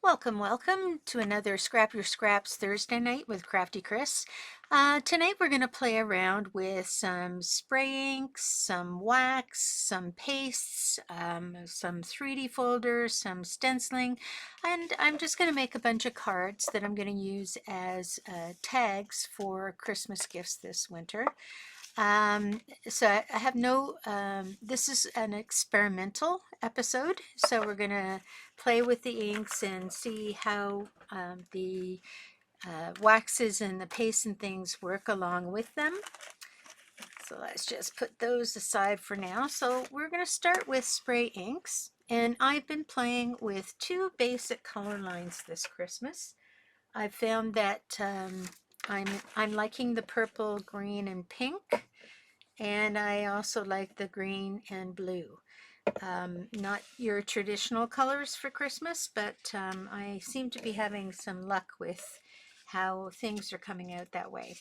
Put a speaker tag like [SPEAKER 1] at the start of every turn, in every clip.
[SPEAKER 1] Welcome to another Scrap Your Scraps Thursday night with Crafty Chris. Tonight we're going to play around with some spray inks, some wax, some pastes, some 3D folders, some stenciling, and I'm just going to make a bunch of cards that I'm going to use as tags for Christmas gifts this winter. So I have no, this is an experimental episode, so we're going to play with the inks and see how the waxes and the paste and things work along with them. So let's just put those aside for now. So we're going to start with spray inks, and I've been playing with two basic color lines this Christmas. I found that I'm liking the purple, green, and pink. And I also like the green and blue. Not your traditional colors for Christmas, but I seem to be having some luck with how things are coming out that way.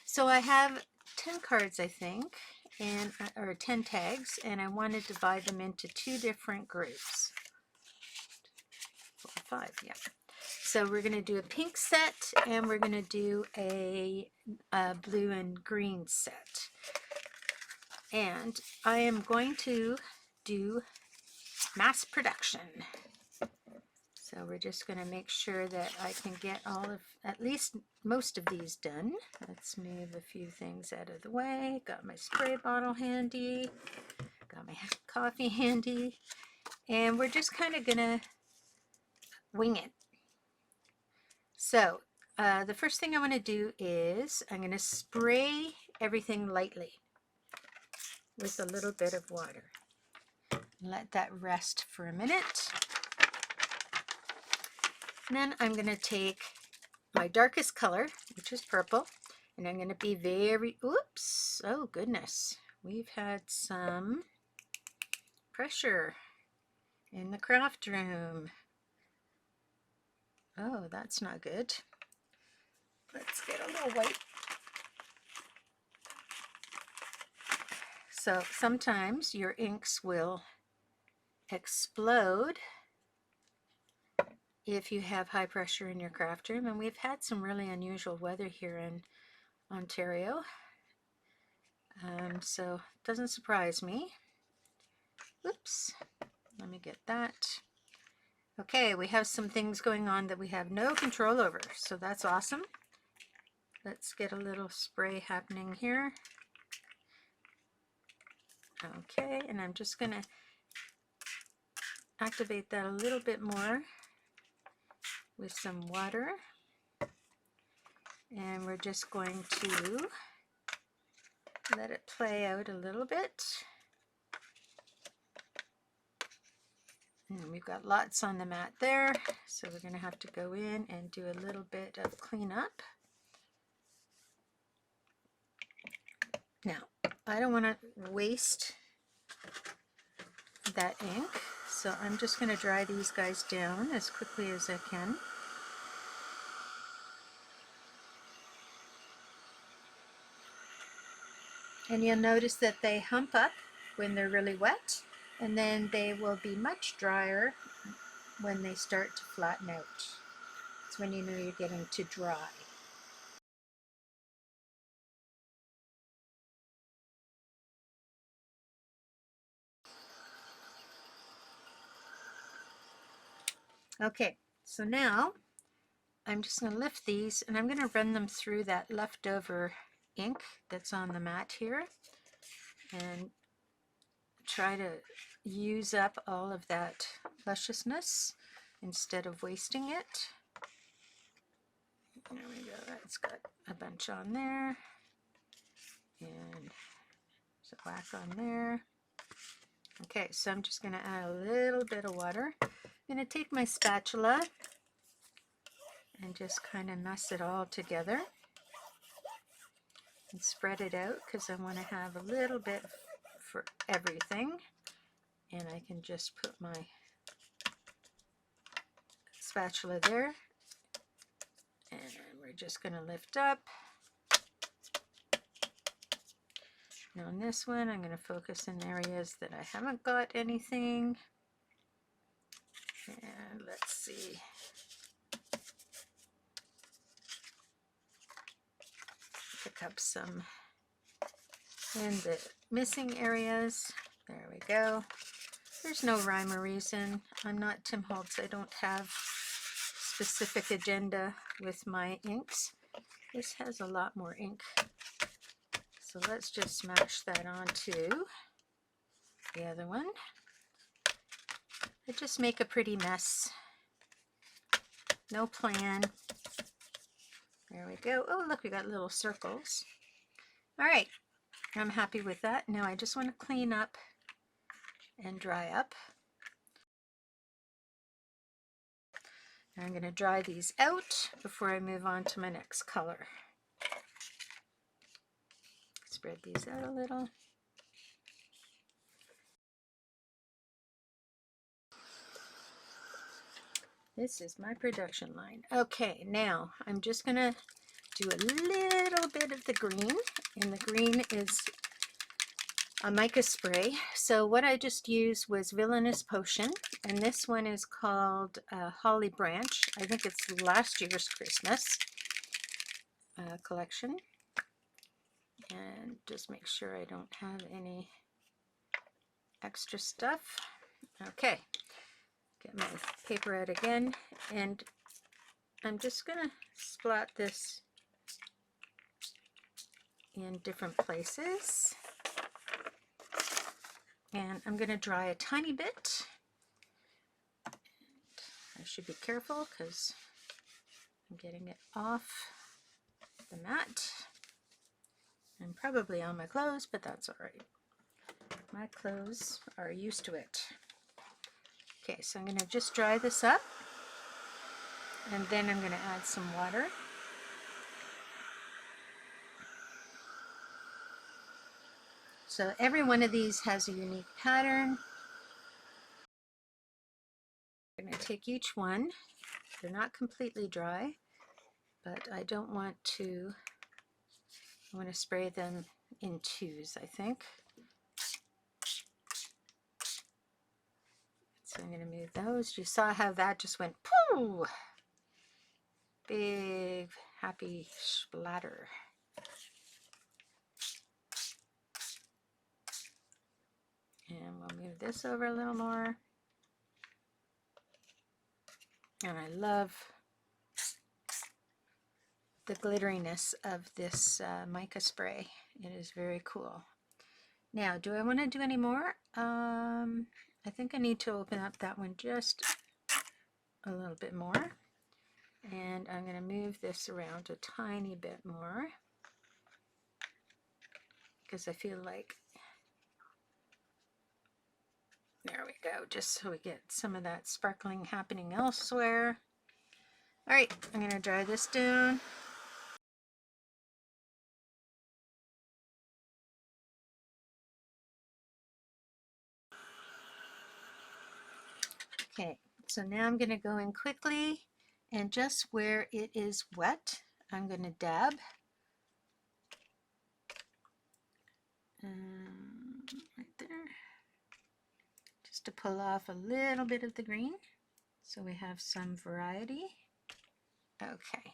[SPEAKER 1] So I have 10 cards, I think, and or 10 tags, and I want to divide them into two different groups. 4, 5, yeah. So we're going to do a pink set, and we're going to do a blue and green set. And I am going to do mass production. So we're just going to make sure that I can get at least most of these done. Let's move a few things out of the way. Got my spray bottle handy. Got my coffee handy. And we're just kind of going to wing it. So the first thing I want to do is I'm going to spray everything lightly with a little bit of water. Let that rest for a minute. And then I'm going to take my darkest color, which is purple, and I'm going to be very, oops, oh goodness, we've had some pressure in the craft room. Oh, that's not good. Let's get a little white. So sometimes your inks will explode if you have high pressure in your craft room, and we've had some really unusual weather here in Ontario, so it doesn't surprise me. Oops, let me get that. Okay, we have some things going on that we have no control over, so that's awesome. Let's get a little spray happening here. Okay, and I'm just going to activate that a little bit more with some water. And we're just going to let it play out a little bit. And we've got lots on the mat there, so we're going to have to go in and do a little bit of cleanup. Now, I don't want to waste that ink, so I'm just going to dry these guys down as quickly as I can. And you'll notice that they hump up when they're really wet, and then they will be much drier when they start to flatten out. It's when you know you're getting to dry. Okay, so now I'm just going to lift these and I'm going to run them through that leftover ink that's on the mat here and try to use up all of that lusciousness instead of wasting it. There we go, that's got a bunch on there, and there's a whack on there. Okay, so I'm just going to add a little bit of water. I'm going to take my spatula and just kind of mess it all together and spread it out because I want to have a little bit for everything. And I can just put my spatula there, and we're just going to lift up. Now on this one, I'm going to focus in areas that I haven't got anything. And let's see. pick up some in the missing areas. There we go. There's no rhyme or reason. I'm not Tim Holtz. I don't have specific agenda with my inks. This has a lot more ink. So let's just smash that onto the other one. I just make a pretty mess. No plan. There we go. Oh, look, we got little circles. All right, I'm happy with that. Now I just want to clean up and dry up. I'm going to dry these out before I move on to my next color. Spread these out a little. This is my production line. Okay, now I'm just going to do a little bit of the green, and the green is a mica spray. So what I just used was Villainous Potion, and this one is called Holly Branch. I think it's last year's Christmas collection. And just make sure I don't have any extra stuff. Okay, get my paper out again, and I'm just gonna splat this in different places, and I'm gonna dry a tiny bit. I should be careful because I'm getting it off the mat. I'm probably on my clothes, but that's all right. My clothes are used to it. Okay, so I'm going to just dry this up, and then I'm going to add some water. So every one of these has a unique pattern. I'm going to take each one. They're not completely dry, but I don't want to, I want to spray them in twos, I think. So I'm going to move those. You saw how that just went pooh! Big happy splatter. And we'll move this over a little more. And I love the glitteriness of this mica spray. It is very cool. Now, do I want to do any more? I think I need to open up that one just a little bit more. And I'm going to move this around a tiny bit more, because I feel like, there we go, just so we get some of that sparkling happening elsewhere. All right, I'm going to dry this down. Okay, so now I'm going to go in quickly, and just where it is wet, I'm going to dab. Right there. Just to pull off a little bit of the green, so we have some variety. Okay.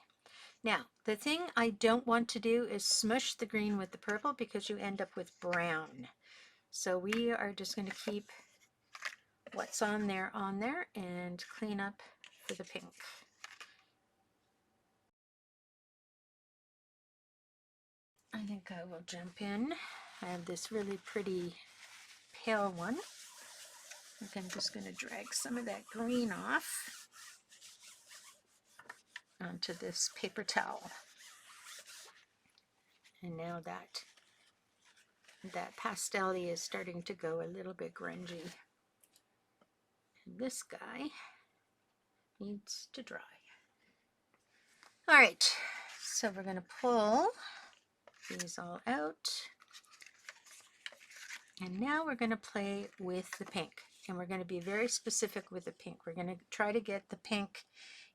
[SPEAKER 1] Now, the thing I don't want to do is smush the green with the purple, because you end up with brown. So we are just going to keep what's on there and clean up for the pink. I think I will jump in. I have this really pretty pale one. I think I'm just going to drag some of that green off onto this paper towel. And now that pastel-y is starting to go a little bit grungy. And this guy needs to dry. All right, so we're going to pull these all out. And now we're going to play with the pink. And we're going to be very specific with the pink. We're going to try to get the pink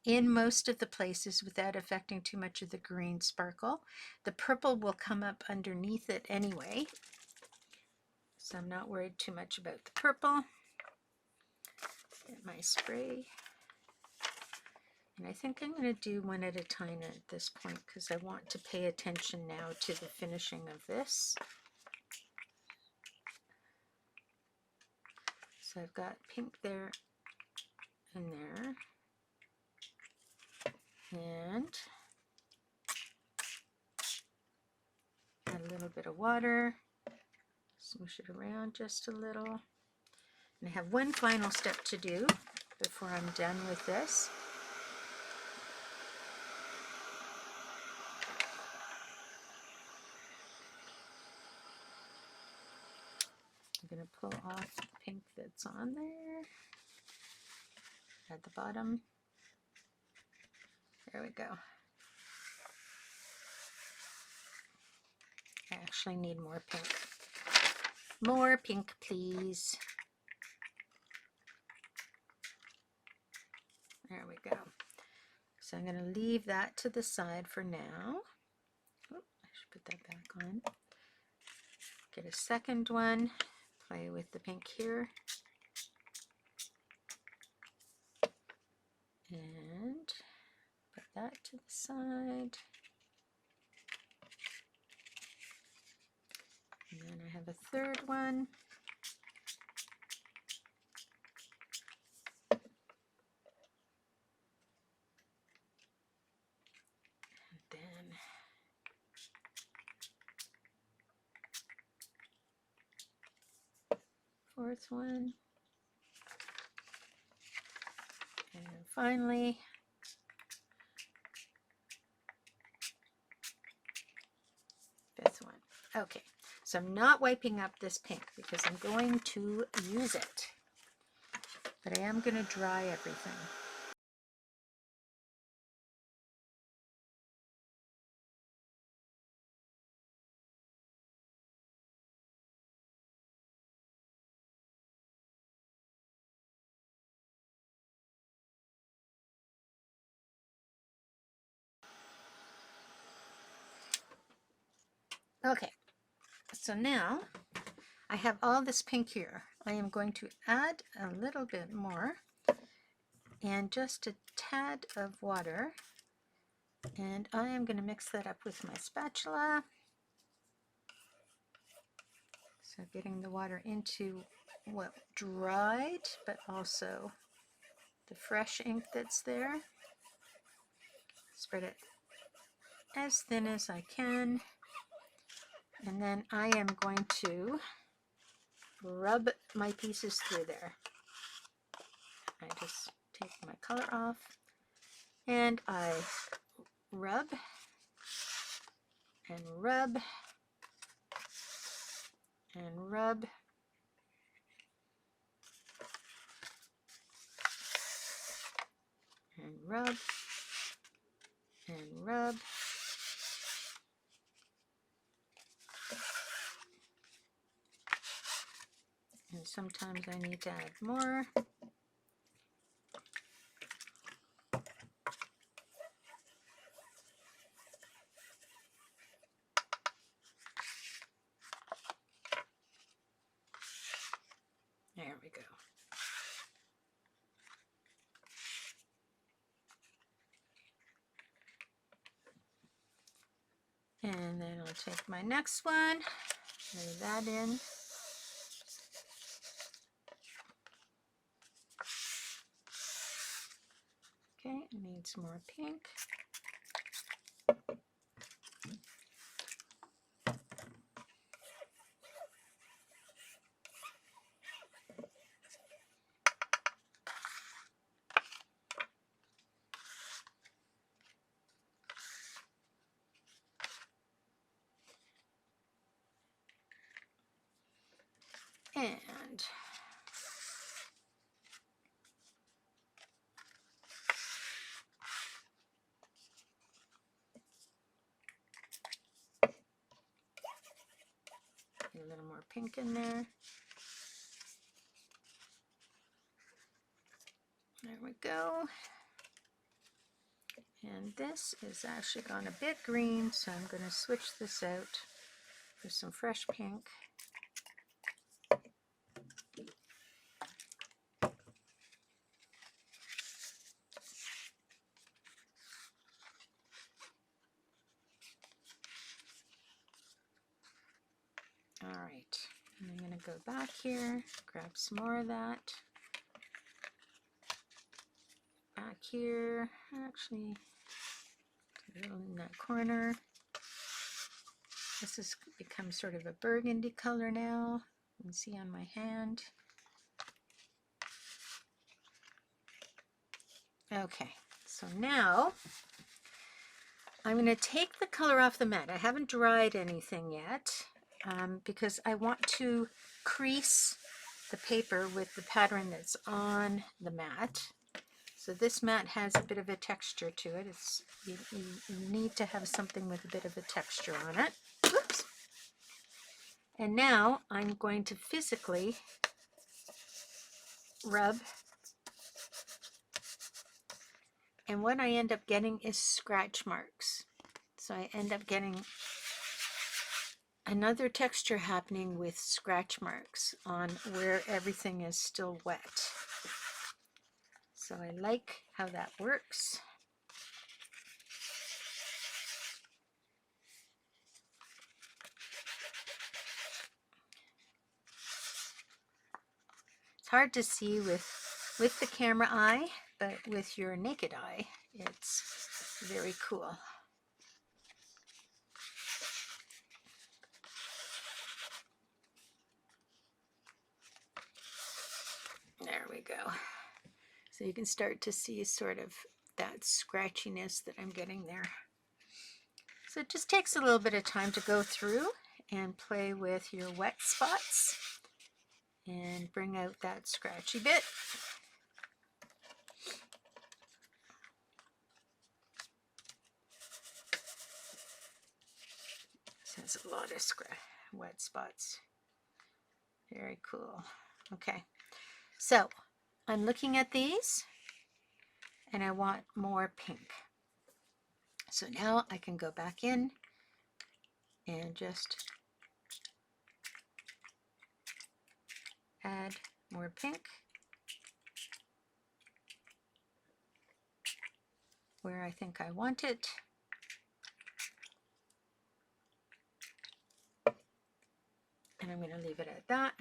[SPEAKER 1] in most of the places without affecting too much of the green sparkle. The purple will come up underneath it anyway, so I'm not worried too much about the purple. Get my spray, And I think I'm going to do one at a time at this point because I want to pay attention now to the finishing of this. So I've got pink there and there. And add a little bit of water, smoosh it around just a little. And I have one final step to do before I'm done with this. I'm going to pull off the pink that's on there at the bottom. There we go. I actually need more pink. More pink, please. There we go. So I'm going to leave that to the side for now. Oh, I should put that back on. Get a second one. Play with the pink here. And put that to the side. And then I have a third one. And then fourth one. And then finally, fifth one. Okay, so I'm not wiping up this pink because I'm going to use it. But I am going to dry everything. Okay, so now I have all this pink here. I am going to add a little bit more and just a tad of water. And I am going to mix that up with my spatula. So getting the water into what dried, but also the fresh ink that's there. Spread it as thin as I can. And then I am going to rub my pieces through there. I just take my color off and I rub and rub and rub and rub and rub. And sometimes I need to add more. There we go. And then I'll take my next one, lay that in. Okay, I need some more pink. And a little more pink in there. There we go. And this is actually gone a bit green, so I'm going to switch this out for some fresh pink. All right, and I'm going to go back here, grab some more of that. Back here, actually, a little in that corner. This has become sort of a burgundy color now. You can see on my hand. Okay, so now I'm going to take the color off the mat. I haven't dried anything yet because I want to crease the paper with the pattern that's on the mat. So this mat has a bit of a texture to it. You need to have something with a bit of a texture on it. Oops. And now I'm going to physically rub. And what I end up getting is scratch marks. So I end up getting another texture happening with scratch marks on where everything is still wet. So I like how that works. It's hard to see with the camera eye, but with your naked eye, it's very cool. There we go. So you can start to see sort of that scratchiness that I'm getting there. So it just takes a little bit of time to go through and play with your wet spots and bring out that scratchy bit. This has a lot of wet spots. Very cool. Okay, so I'm looking at these and I want more pink. So now I can go back in and just add more pink where I think I want it. And I'm going to leave it at that.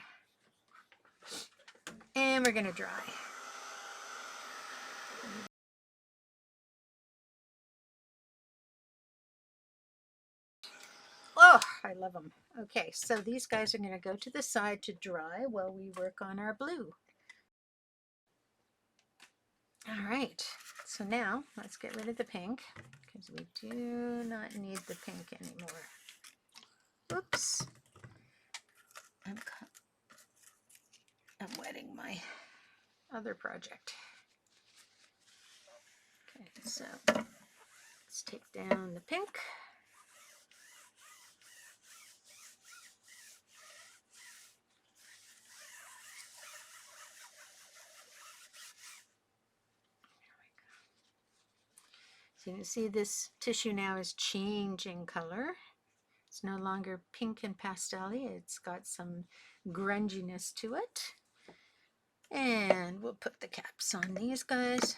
[SPEAKER 1] And we're going to dry. Oh, I love them. Okay, so these guys are going to go to the side to dry while we work on our blue. All right, so now let's get rid of the pink because we do not need the pink anymore. Oops. I'm wetting my other project. Okay, so let's take down the pink. So you can see this tissue now is changing color. It's no longer pink and pastel-y. It's got some grunginess to it. And we'll put the caps on these guys.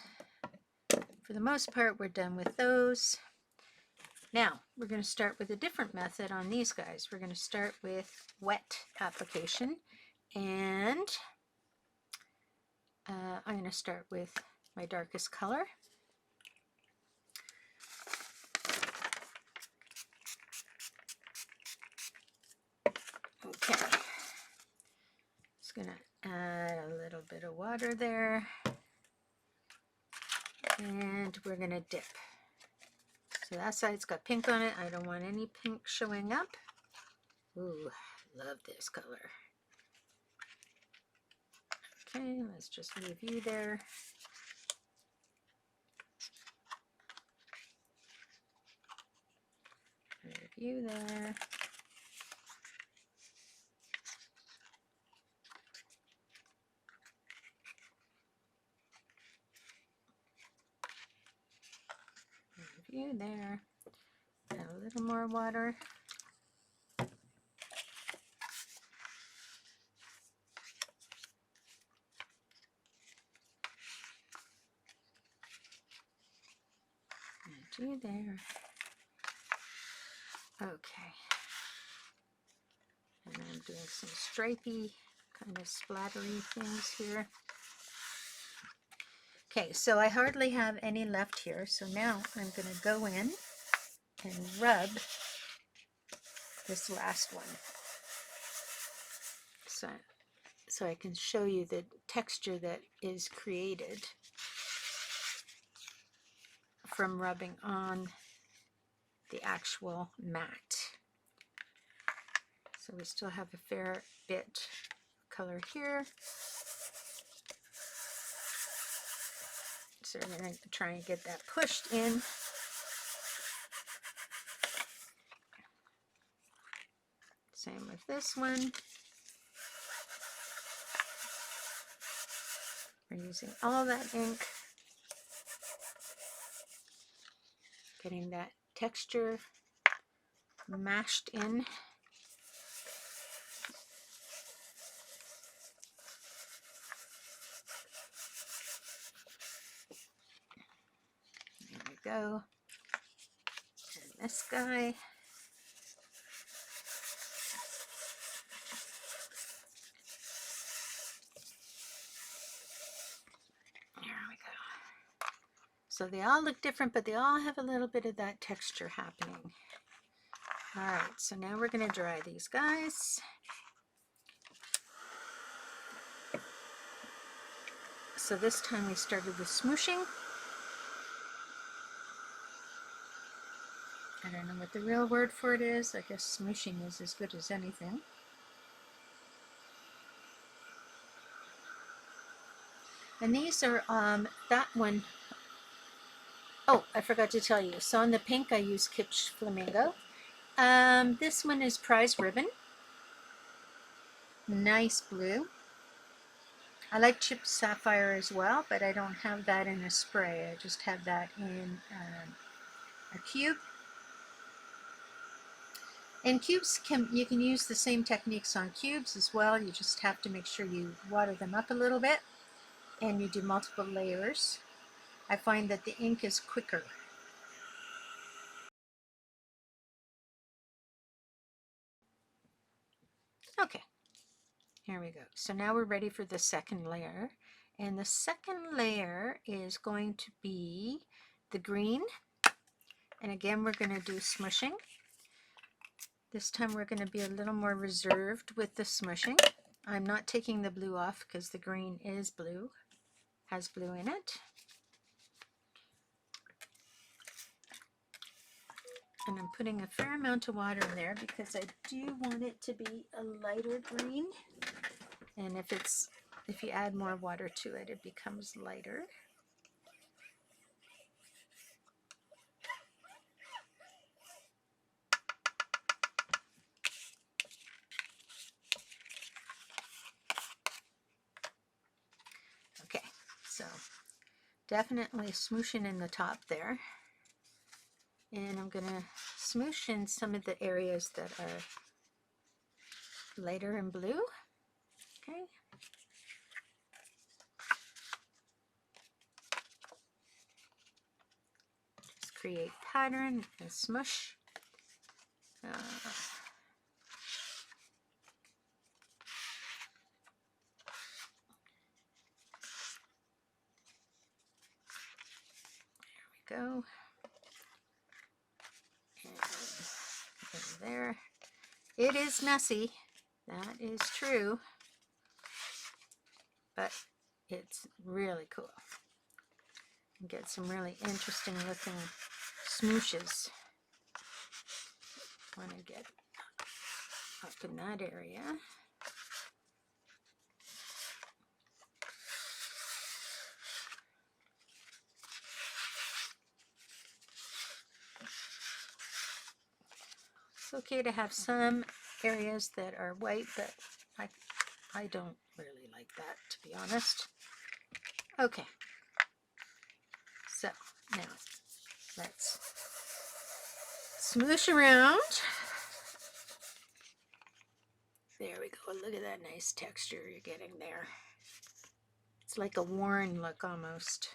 [SPEAKER 1] For the most part, we're done with those. Now, we're going to start with a different method on these guys. We're going to start with wet application. And I'm going to start with my darkest color. Okay. Just going to add a little bit of water there. And we're going to dip. So that side's got pink on it. I don't want any pink showing up. Ooh, love this color. Okay, let's just leave you there. Leave you there. Leave you there. Add a little more water. You there. Okay. And I'm doing some stripey kind of splattery things here. Okay, so I hardly have any left here, so now I'm going to go in and rub this last one. So I can show you the texture that is created from rubbing on the actual mat. So we still have a fair bit of color here. So we're going to try and get that pushed in. Same with this one. We're using all that ink, getting that texture mashed in. There we go. And this guy. So they all look different, but they all have a little bit of that texture happening. All right, so now we're going to dry these guys. So this time we started with smooshing. I don't know what the real word for it is. I guess smooshing is as good as anything. And these are, that one, oh, I forgot to tell you. So on the pink, I use Kitsch Flamingo. This one is Prize Ribbon. Nice blue. I like Chipped Sapphire as well, but I don't have that in a spray. I just have that in a cube. And cubes, you can use the same techniques on cubes as well. You just have to make sure you water them up a little bit and you do multiple layers. I find that the ink is quicker. Okay, here we go. So now we're ready for the second layer. And the second layer is going to be the green. And again, we're going to do smushing. This time we're going to be a little more reserved with the smushing. I'm not taking the blue off because the green is blue, has blue in it. And I'm putting a fair amount of water in there because I do want it to be a lighter green. And if you add more water to it, it becomes lighter. Okay, so definitely smooshing in the top there. And I'm going to smoosh in some of the areas that are lighter in blue. Okay. Just create pattern and smush. There we go. And there. It is messy. That is true. But it's really cool. You get some really interesting looking smooshes. Want to get up in that area. It's okay to have some areas that are white, but I don't really like that, to be honest. Okay, so now let's smoosh around. There we go. Look at that nice texture you're getting there. It's like a worn look almost.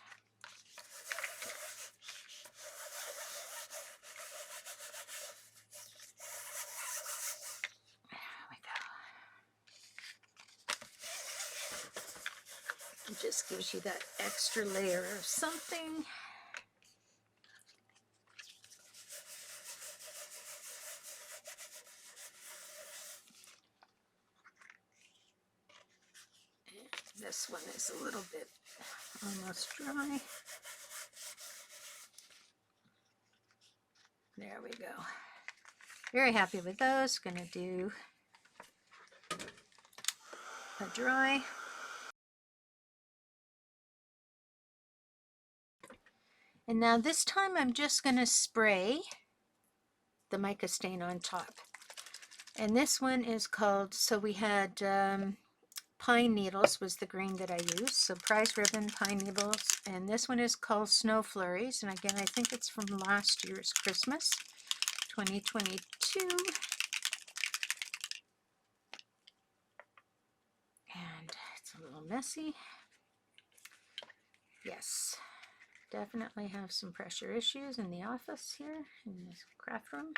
[SPEAKER 1] There we go. just gives you that extra layer of something. And this one is a little bit almost dry. There we go. Very happy with those. Gonna do a dry. And now this time I'm just gonna spray the mica stain on top. And this one is called, so we had Pine Needles was the green that I used. So Prize Ribbon, Pine Needles. And this one is called Snow Flurries. And again, I think it's from last year's Christmas, 2022. And it's a little messy. Yes, definitely have some pressure issues in the office here, in this craft room.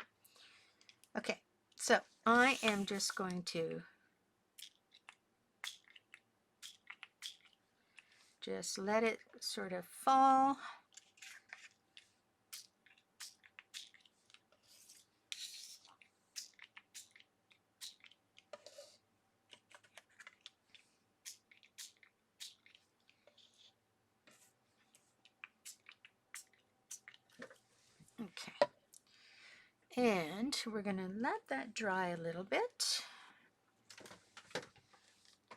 [SPEAKER 1] Okay, so I am just going to just let it sort of fall. Okay, and we're going to let that dry a little bit.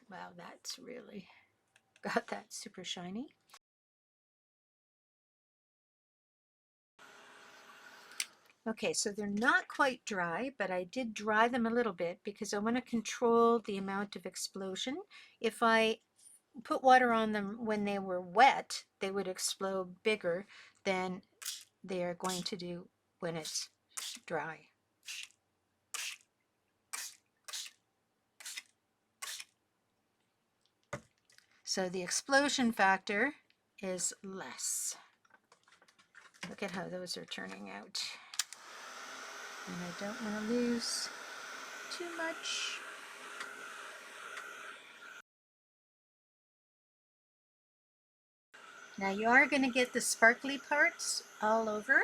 [SPEAKER 1] Wow, that's really got that super shiny. Okay, so they're not quite dry, but I did dry them a little bit because I want to control the amount of explosion. If I put water on them when they were wet, they would explode bigger than they are going to do when it's dry. So the explosion factor is less. Look at how those are turning out. And I don't want to lose too much. Now you are going to get the sparkly parts all over.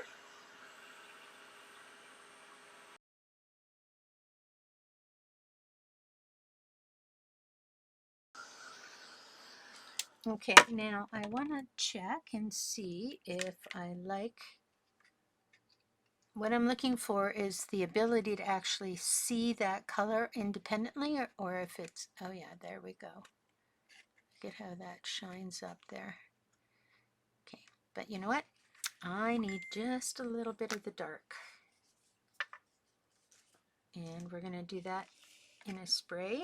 [SPEAKER 1] Okay, now I want to check and see if I like, what I'm looking for is the ability to actually see that color independently, or if it's, oh yeah, there we go. Look at how that shines up there. Okay, but you know what? I need just a little bit of the dark. And we're going to do that in a spray.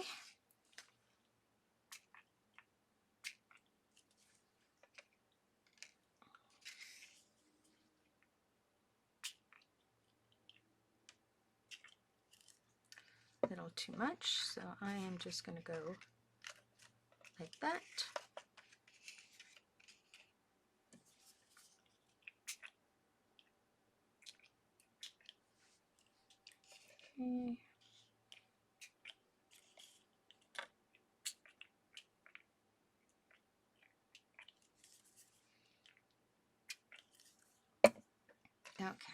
[SPEAKER 1] A little too much, so I am just going to go like that. Okay. Okay.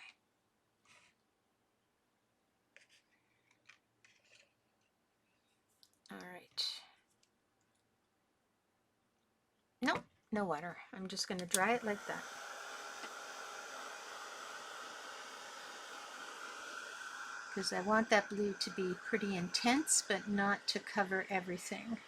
[SPEAKER 1] All right. Nope, no water. I'm just going to dry it like that. Because I want that blue to be pretty intense, but not to cover everything.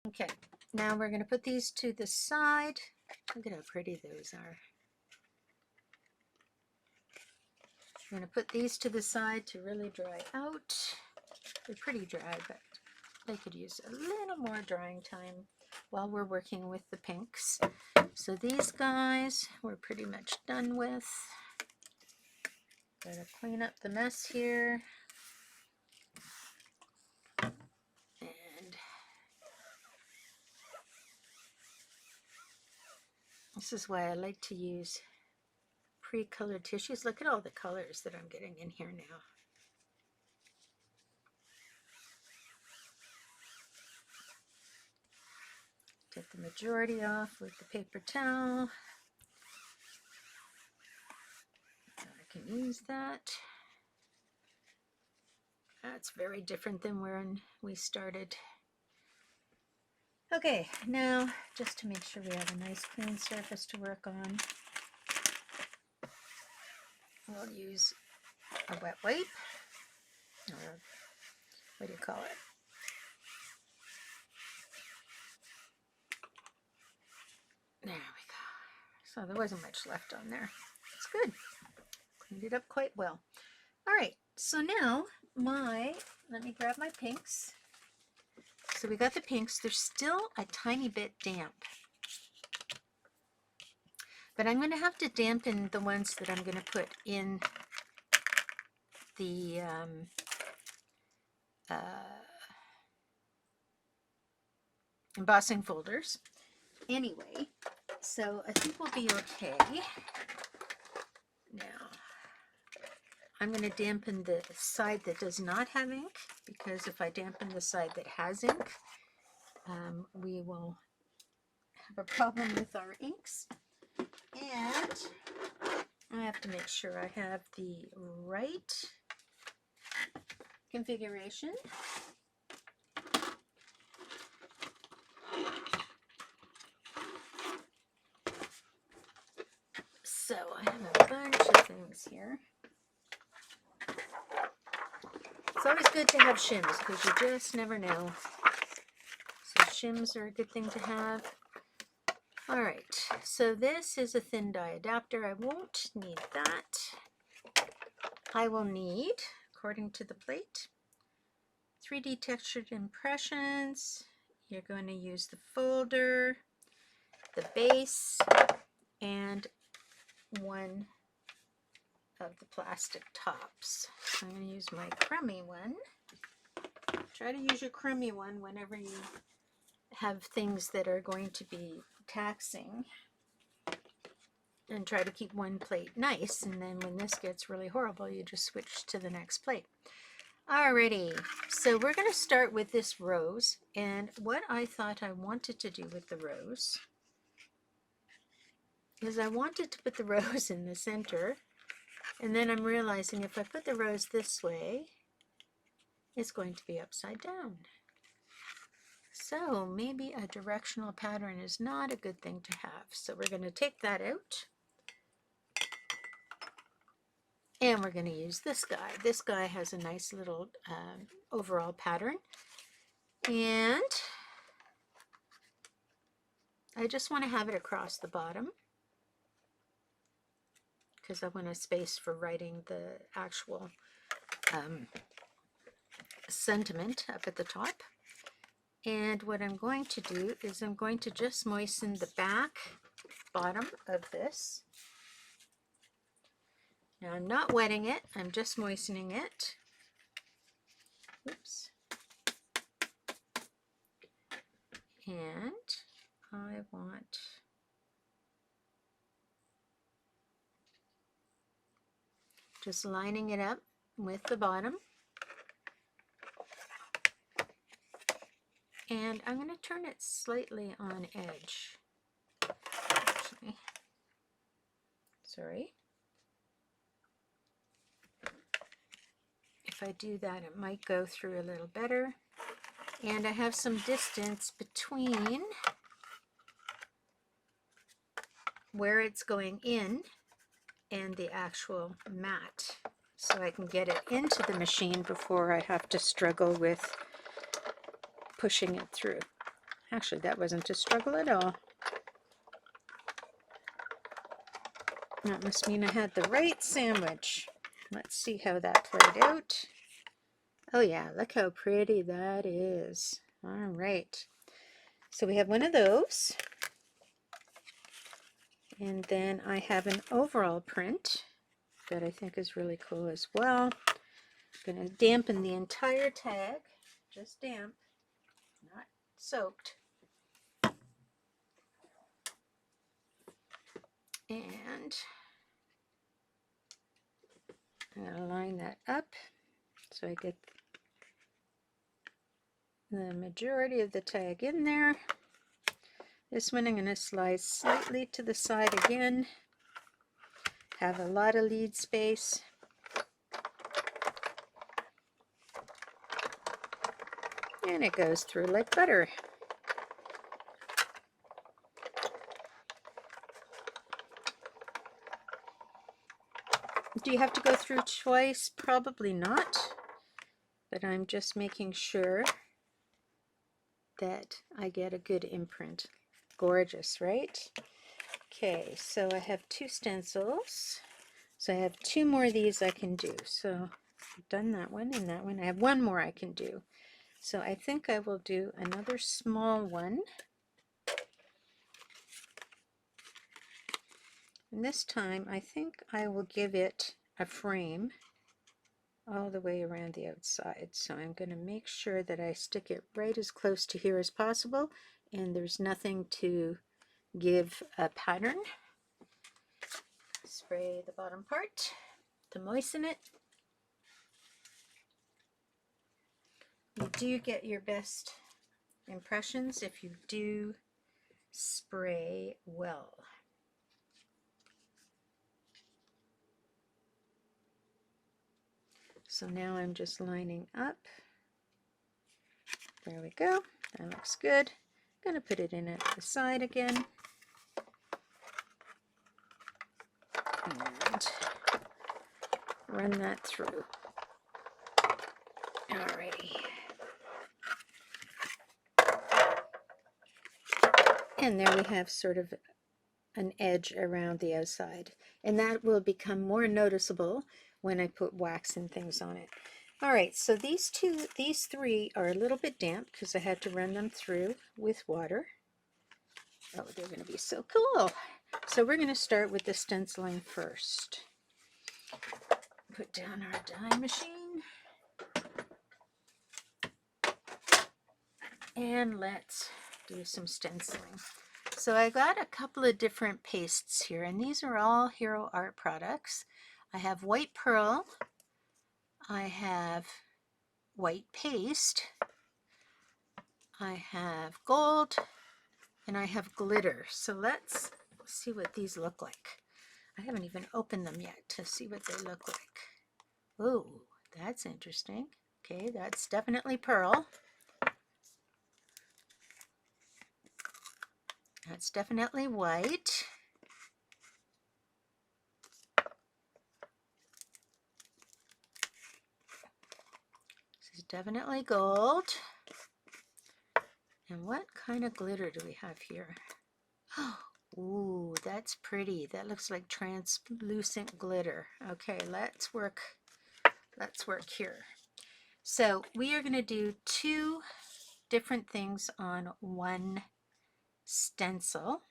[SPEAKER 1] Okay, now we're going to put these to the side. Look at how pretty those are. I'm going to put these to the side to really dry out. They're pretty dry, but they could use a little more drying time while we're working with the pinks. So these guys we're pretty much done with. Gotta clean up the mess here. And This is why I like to use pre-colored tissues. Look at all the colors that I'm getting in here now. Take the majority off with the paper towel. I can use that. That's very different than when we started. Okay, now just to make sure we have a nice clean surface to work on, we'll use a wet wipe, or what do you call it? There we go. So there wasn't much left on there. It's good. Cleaned it up quite well. All right, so now let me grab my pinks. So we got the pinks. They're still a tiny bit damp. But I'm going to have to dampen the ones that I'm going to put in the embossing folders. Anyway, so I think we'll be okay. Now, I'm going to dampen the side that does not have ink, because if I dampen the side that has ink, we will have a problem with our inks. And I have to make sure I have the right configuration. So I have a bunch of things here. It's always good to have shims because you just never know. So shims are a good thing to have. All right, so this is a thin die adapter. I won't need that. I will need, according to the plate, 3D textured impressions. You're going to use the folder, the base, and one of the plastic tops. So I'm going to use my crummy one. Try to use your crummy one whenever you have things that are going to be taxing, and try to keep one plate nice, and then when this gets really horrible you just switch to the next plate. Alrighty, so we're going to start with this rose, and what I thought I wanted to do with the rose is I wanted to put the rose in the center, and then I'm realizing if I put the rose this way it's going to be upside down. So maybe a directional pattern is not a good thing to have. So we're going to take that out. And we're going to use this guy. This guy has a nice little overall pattern. And I just want to have it across the bottom, because I want a space for writing the actual sentiment up at the top. And what I'm going to do is I'm going to just moisten the back bottom of this. Now I'm not wetting it, I'm just moistening it. Oops. And I want just lining it up with the bottom. And I'm going to turn it slightly on edge. Actually, sorry. If I do that, it might go through a little better. And I have some distance between where it's going in and the actual mat, so I can get it into the machine before I have to struggle with pushing it through. Actually, that wasn't a struggle at all. That must mean I had the right sandwich. Let's see how that played out. Oh yeah, look how pretty that is. All right. So we have one of those. And then I have an overall print that I think is really cool as well. I'm going to dampen the entire tag, just damp, not soaked. And I'm going to line that up so I get the majority of the tag in there. This one I'm going to slide slightly to the side again. Have a lot of lead space. And it goes through like butter. Do you have to go through twice? Probably not. But I'm just making sure that I get a good imprint. Gorgeous, right? Okay, so I have 2 stencils. So I have 2 more of these I can do. So I've done that one and that one. I have 1 more I can do. So I think I will do another small one. And this time I think I will give it a frame all the way around the outside. So I'm going to make sure that I stick it right as close to here as possible, and there's nothing to give a pattern. Spray the bottom part to moisten it. You do get your best impressions if you do spray well. So now I'm just lining up. There we go. That looks good. I'm going to put it in at the side again. And run that through. Alrighty. And there we have sort of an edge around the outside. And that will become more noticeable when I put wax and things on it. Alright, so these 3 are a little bit damp because I had to run them through with water. Oh, they're going to be so cool. So we're going to start with the stenciling first. Put down our die machine. And let's do some stenciling. So I got a couple of different pastes here, and these are all Hero Art products. I have white pearl, I have white paste, I have gold, and I have glitter. So let's see what these look like. I haven't even opened them yet to see what they look like. Ooh, that's interesting. Okay, that's definitely pearl. That's definitely white. This is definitely gold. And what kind of glitter do we have here? Ooh, that's pretty. That looks like translucent glitter. Okay, let's work here. So we are going to do 2 different things on one stencil.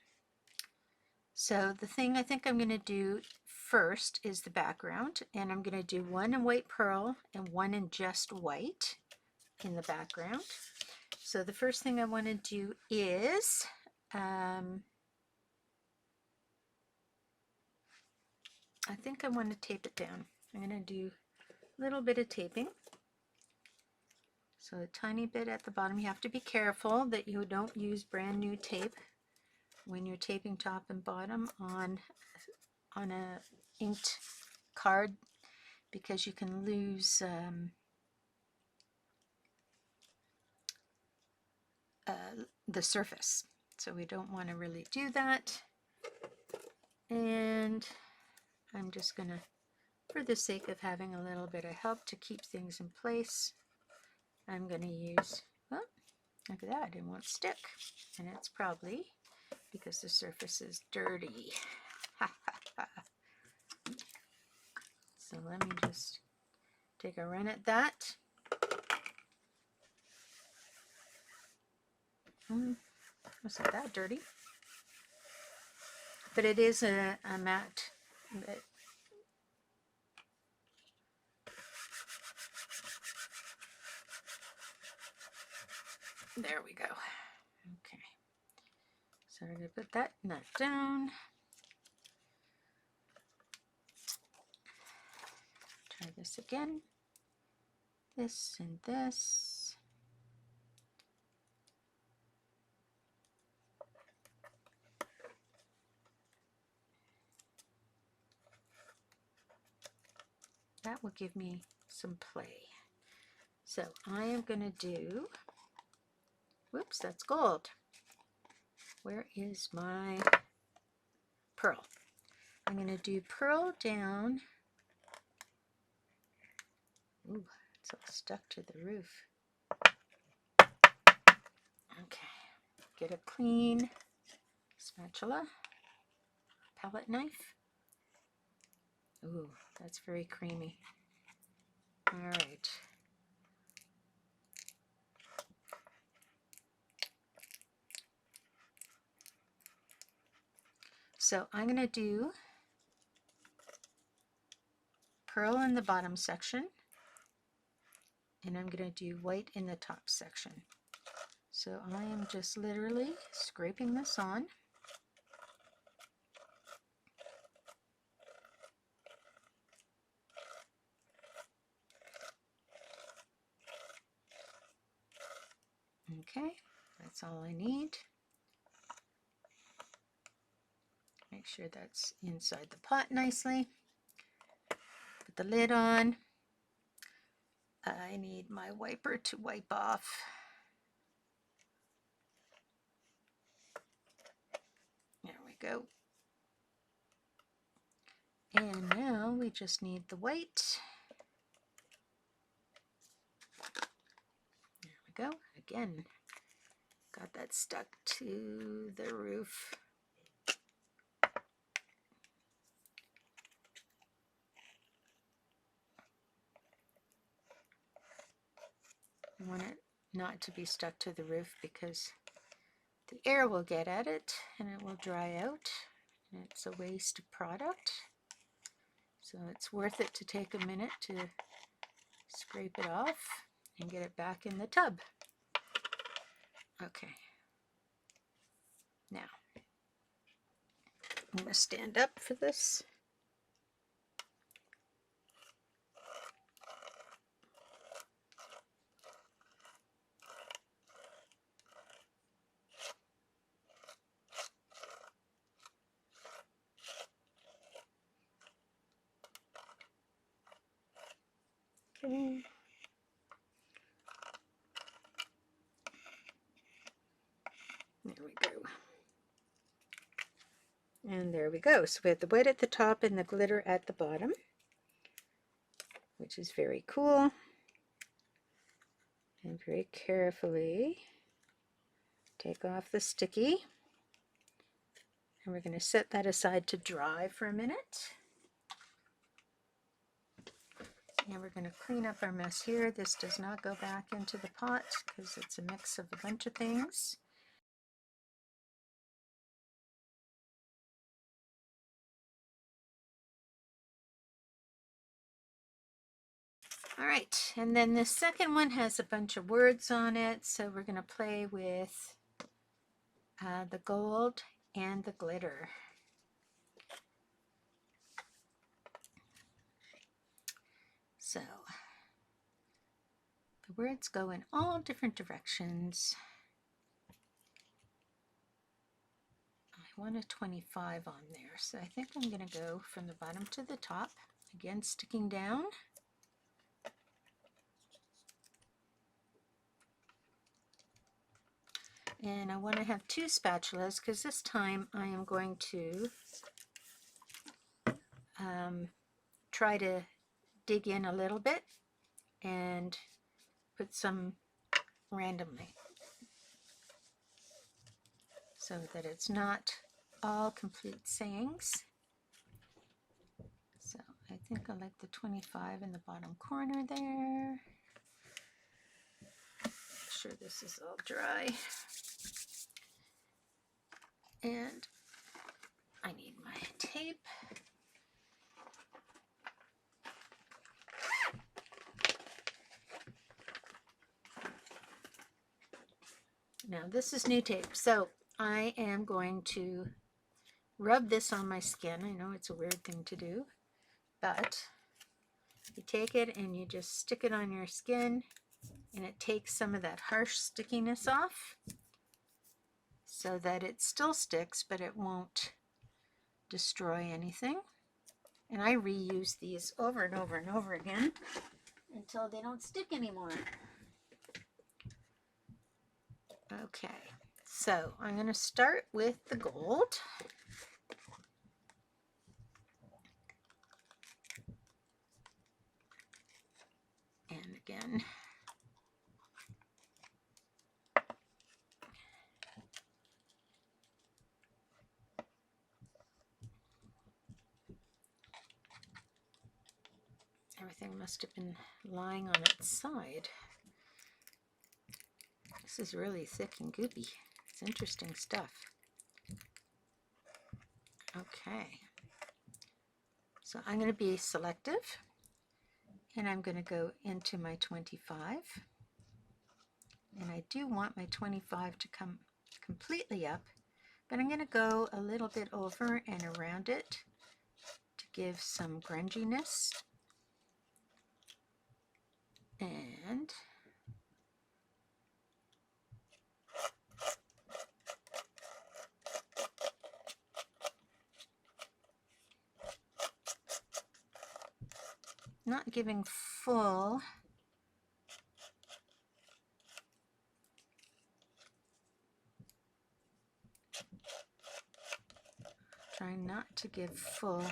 [SPEAKER 1] So the thing I think I'm going to do first is the background, and I'm going to do 1 in white pearl and 1 in just white in the background. So the first thing I want to do is I think I want to tape it down. I'm going to do a little bit of taping. So a tiny bit at the bottom. You have to be careful that you don't use brand new tape when you're taping top and bottom on a inked card, because you can lose the surface. So we don't want to really do that. And I'm just going to, for the sake of having a little bit of help to keep things in place, I'm going to use, oh, look at that, it won't stick. And it's probably because the surface is dirty. So let me just take a run at that. Wasn't that dirty? But it is a matte. There we go. Okay. So I'm going to put that nut down. Try this again. This and this. That will give me some play. So I am going to do, whoops, that's gold. Where is my pearl? I'm going to do pearl down. Ooh, it's all stuck to the roof. Okay, get a clean spatula, palette knife. Ooh, that's very creamy. All right. So I'm going to do pearl in the bottom section, and I'm going to do white in the top section. So I am just literally scraping this on. Okay, that's all I need. Make sure that's inside the pot nicely. Put the lid on. I need my wiper to wipe off. There we go. And now we just need the white. There we go. Again, got that stuck to the roof. I want it not to be stuck to the roof because the air will get at it and it will dry out. And it's a waste product. So it's worth it to take a minute to scrape it off and get it back in the tub. Okay. Now, I'm going to stand up for this. Okay. There we go. And there we go. So we have the white at the top and the glitter at the bottom, which is very cool. And very carefully take off the sticky. And we're going to set that aside to dry for a minute. And we're going to clean up our mess here. This does not go back into the pot because it's a mix of a bunch of things. All right, and then the second one has a bunch of words on it, so we're going to play with the gold and the glitter. So the words go in all different directions. I want a 25 on there, so I think I'm going to go from the bottom to the top, again sticking down. And I want to have two spatulas because this time I am going to try to dig in a little bit and put some randomly so that it's not all complete sayings. So I think I like the 25 in the bottom corner there. Make sure this is all dry. And I need my tape. Now this is new tape, so I am going to rub this on my skin. I know it's a weird thing to do, but You take it and you just stick it on your skin, and it takes some of that harsh stickiness off so that it still sticks, but it won't destroy anything. And I reuse these over and over and over again until they don't stick anymore. Okay, so I'm going to start with the gold. And again, everything must have been lying on its side. This is really thick and goopy. It's interesting stuff. Okay, so I'm going to be selective, and I'm going to go into my 25. And I do want my 25 to come completely up, but I'm going to go a little bit over and around it to give some grunginess. And not giving full trying not to give full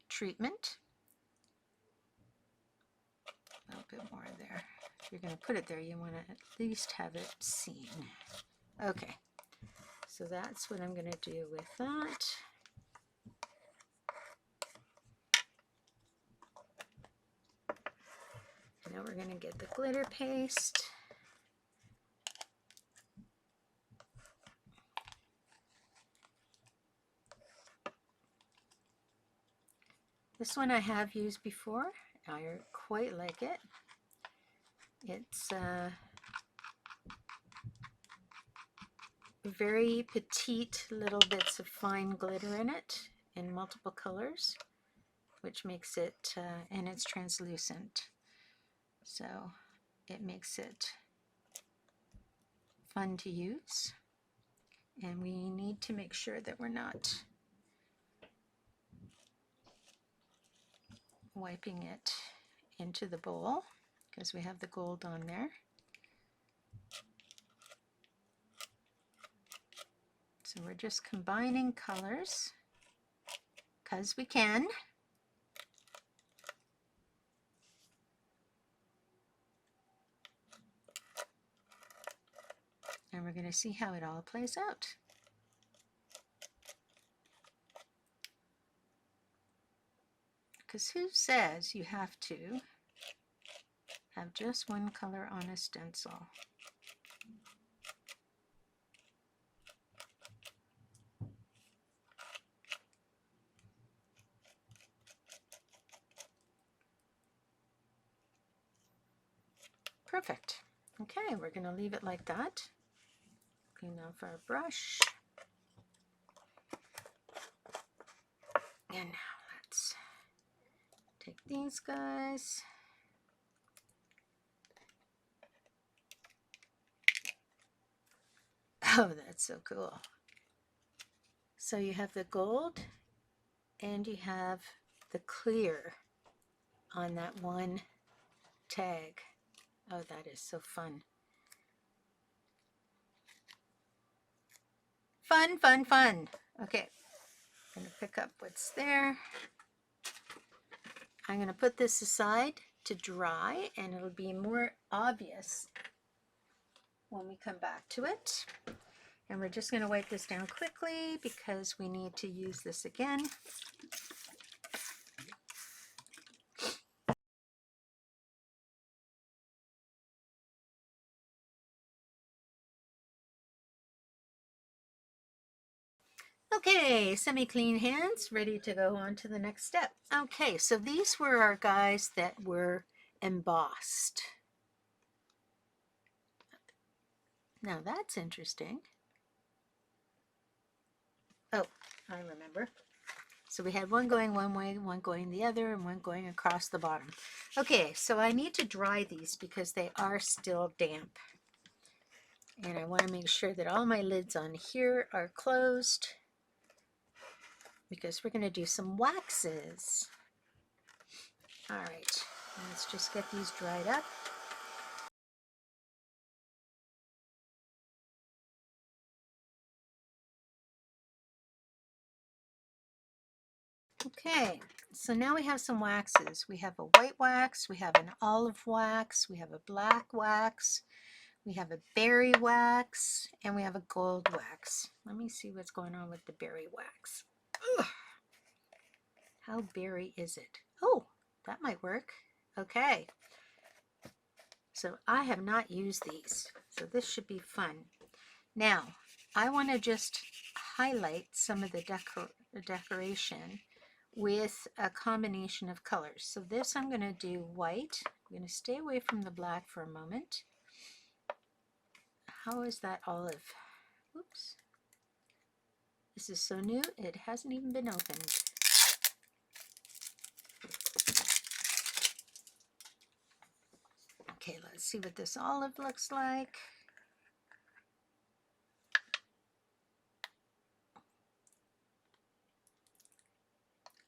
[SPEAKER 1] treatment. A little bit more there. If you're going to put it there, you want to at least have it seen. Okay, so that's what I'm going to do with that. Now we're going to get the glitter paste. This one I have used before. I quite like it. It's very petite little bits of fine glitter in it in multiple colors, which makes it, and it's translucent. So it makes it fun to use. And we need to make sure that we're not wiping it into the bowl because we have the gold on there. So we're just combining colors because we can. And we're going to see how it all plays out. Because who says you have to have just one color on a stencil? Perfect. Okay, we're going to leave it like that. Clean off our brush. And now let's take these guys. Oh, that's so cool. So you have the gold and you have the clear on that one tag. Oh, that is so fun. Fun, fun, fun. Okay, I'm going to pick up what's there. I'm going to put this aside to dry, and it'll be more obvious when we come back to it. And we're just going to wipe this down quickly because we need to use this again. Okay, semi-clean hands, ready to go on to the next step. Okay, so these were our guys that were embossed. Now that's interesting. Oh, I remember. So we had one going one way, one going the other, and one going across the bottom. Okay, so I need to dry these because they are still damp. And I want to make sure that all my lids on here are closed because we're going to do some waxes. All right, let's just get these dried up. Okay, so now we have some waxes. We have a white wax, we have an olive wax, we have a black wax, we have a berry wax, and we have a gold wax. Let me see what's going on with the berry wax. Ugh. How berry is it? Oh, that might work. Okay. So I have not used these, so this should be fun. Now, I want to just highlight some of the decoration with a combination of colors. So this I'm going to do white. I'm going to stay away from the black for a moment. How is that olive? Oops. This is so new, it hasn't even been opened. Okay, let's see what this olive looks like.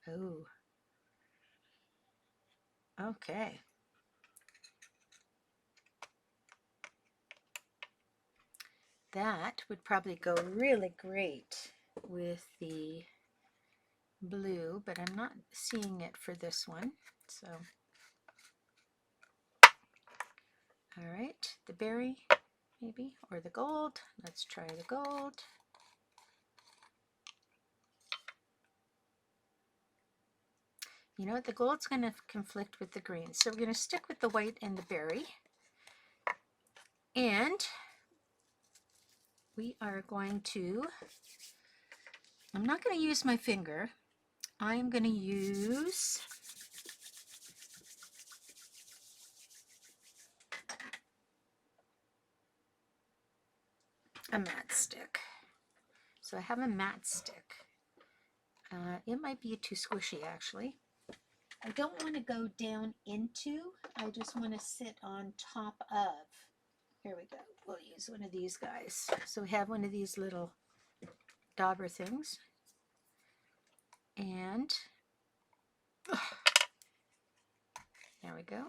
[SPEAKER 1] Oh. Okay. That would probably go really great with the blue, but I'm not seeing it for this one. So, all right, the berry maybe, or the gold. Let's try the gold. You know what, the gold's going to conflict with the green. So we're going to stick with the white and the berry. And we are going to, I'm not going to use my finger. I'm going to use a matchstick. So I have a matchstick. It might be too squishy actually. I don't want to go down into, I just want to sit on top of. Here we go. We'll use one of these guys. So we have one of these little dauber things. And there we go.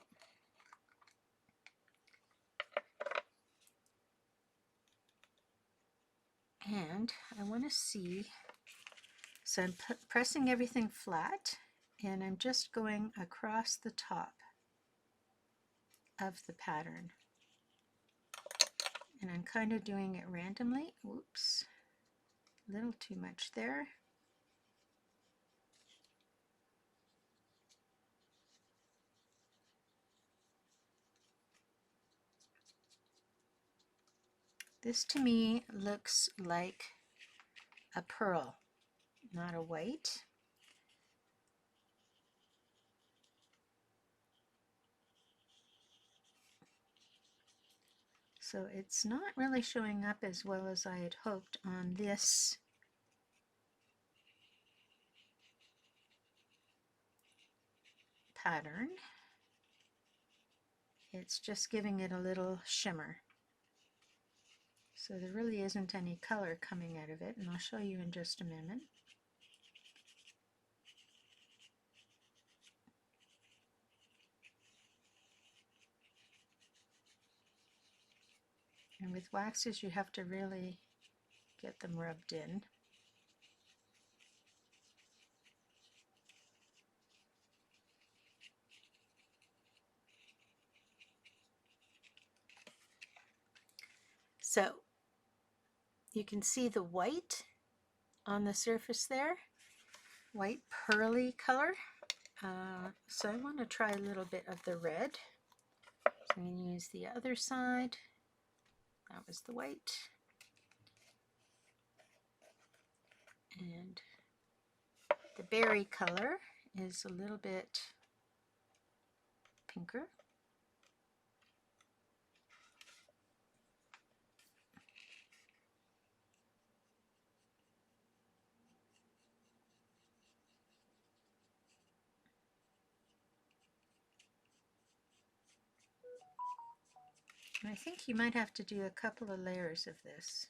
[SPEAKER 1] And I want to see, so I'm pressing everything flat and I'm just going across the top of the pattern. And I'm kind of doing it randomly. Oops, a little too much there. This to me looks like a pearl, not a white. So it's not really showing up as well as I had hoped on this pattern. It's just giving it a little shimmer. So there really isn't any color coming out of it, and I'll show you in just a minute. And with waxes, you have to really get them rubbed in. So you can see the white on the surface there, white pearly color. So I want to try a little bit of the red. So I'm going to use the other side. That was the white. And the berry color is a little bit pinker. I think you might have to do a couple of layers of this.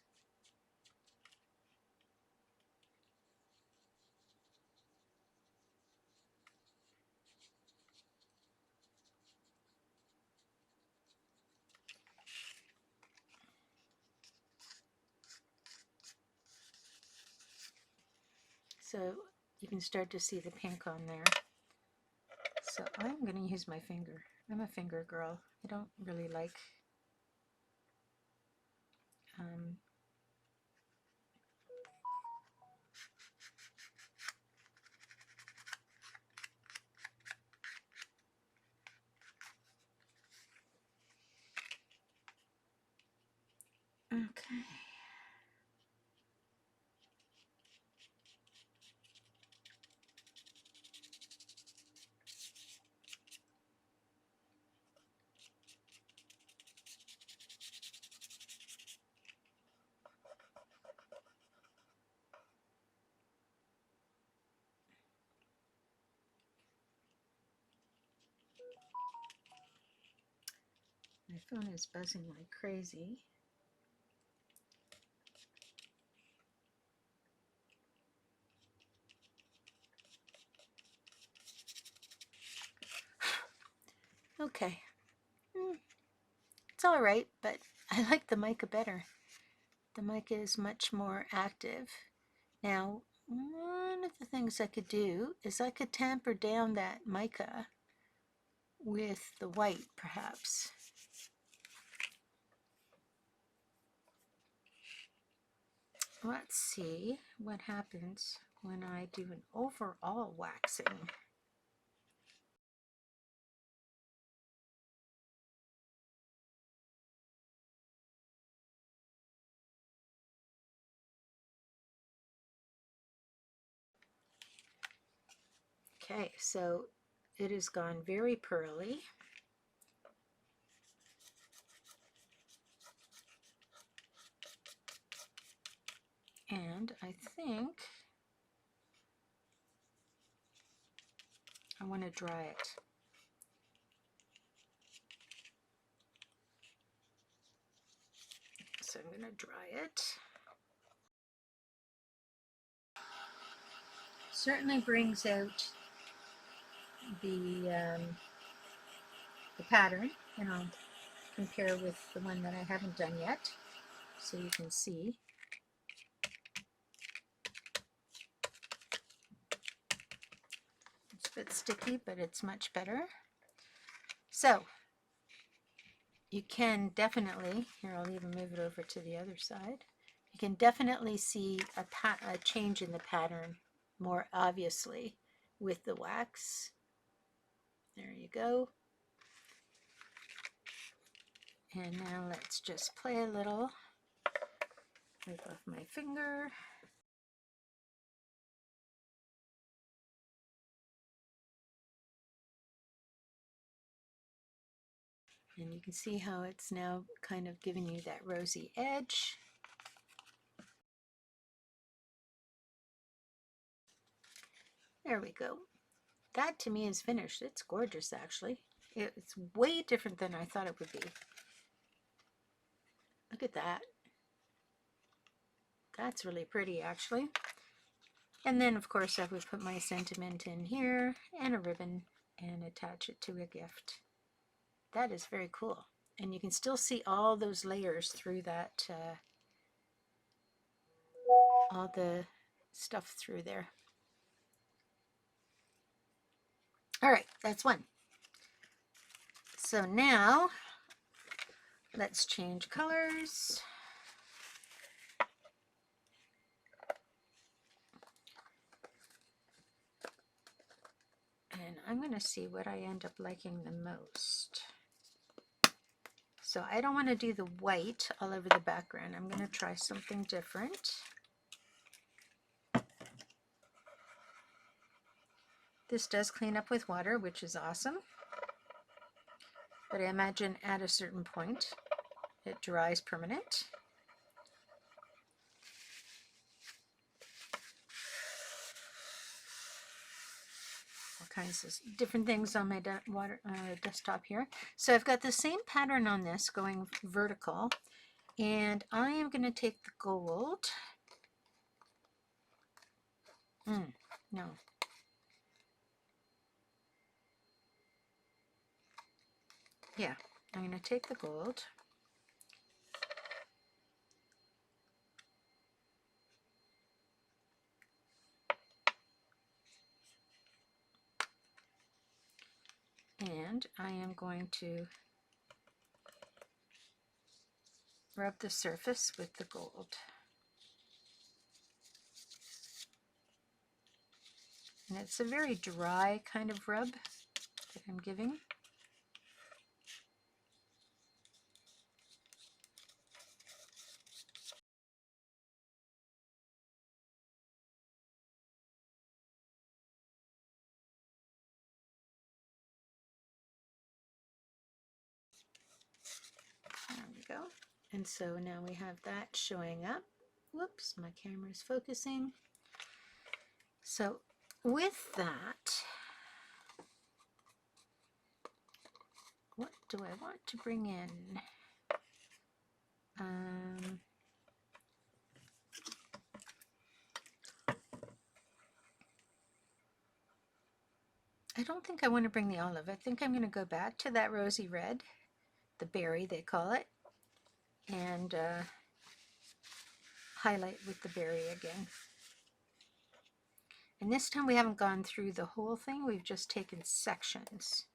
[SPEAKER 1] So you can start to see the pink on there. So I'm going to use my finger. I'm a finger girl. I don't really like okay. My phone is buzzing like crazy. Okay. It's all right, but I like the mica better. The mica is much more active. Now, one of the things I could do is I could tamper down that mica with the white, perhaps. Let's see what happens when I do an overall waxing. Okay, so it has gone very pearly. And I think I want to dry it. So I'm going to dry it. Certainly brings out the pattern, and I'll compare with the one that I haven't done yet, so you can see. It's a bit sticky, but it's much better. So you can definitely, here I'll even move it over to the other side, you can definitely see a change in the pattern more obviously with the wax. There you go. And now let's just play a little. Wipe off my finger. And you can see how it's now kind of giving you that rosy edge. There we go. That to me is finished. It's gorgeous, actually. It's way different than I thought it would be. Look at that. That's really pretty, actually. And then, of course, I would put my sentiment in here and a ribbon and attach it to a gift. That is very cool. And you can still see all those layers through that, all the stuff through there. All right, that's one. So now let's change colors. And I'm going to see what I end up liking the most. So I don't want to do the white all over the background. I'm going to try something different. This does clean up with water, which is awesome. But I imagine at a certain point it dries permanent. kinds of different things on my desktop here. So I've got the same pattern on this going vertical, and I am going to take the gold. No. Yeah, I'm going to take the gold. And I am going to rub the surface with the gold. And it's a very dry kind of rub that I'm giving. There we go. And so now we have that showing up. Whoops, my camera is focusing. So with that, what do I want to bring in? I don't think I want to bring the olive. I think I'm going to go back to that rosy red, the berry they call it, and highlight with the berry again. And this time we haven't gone through the whole thing, we've just taken sections.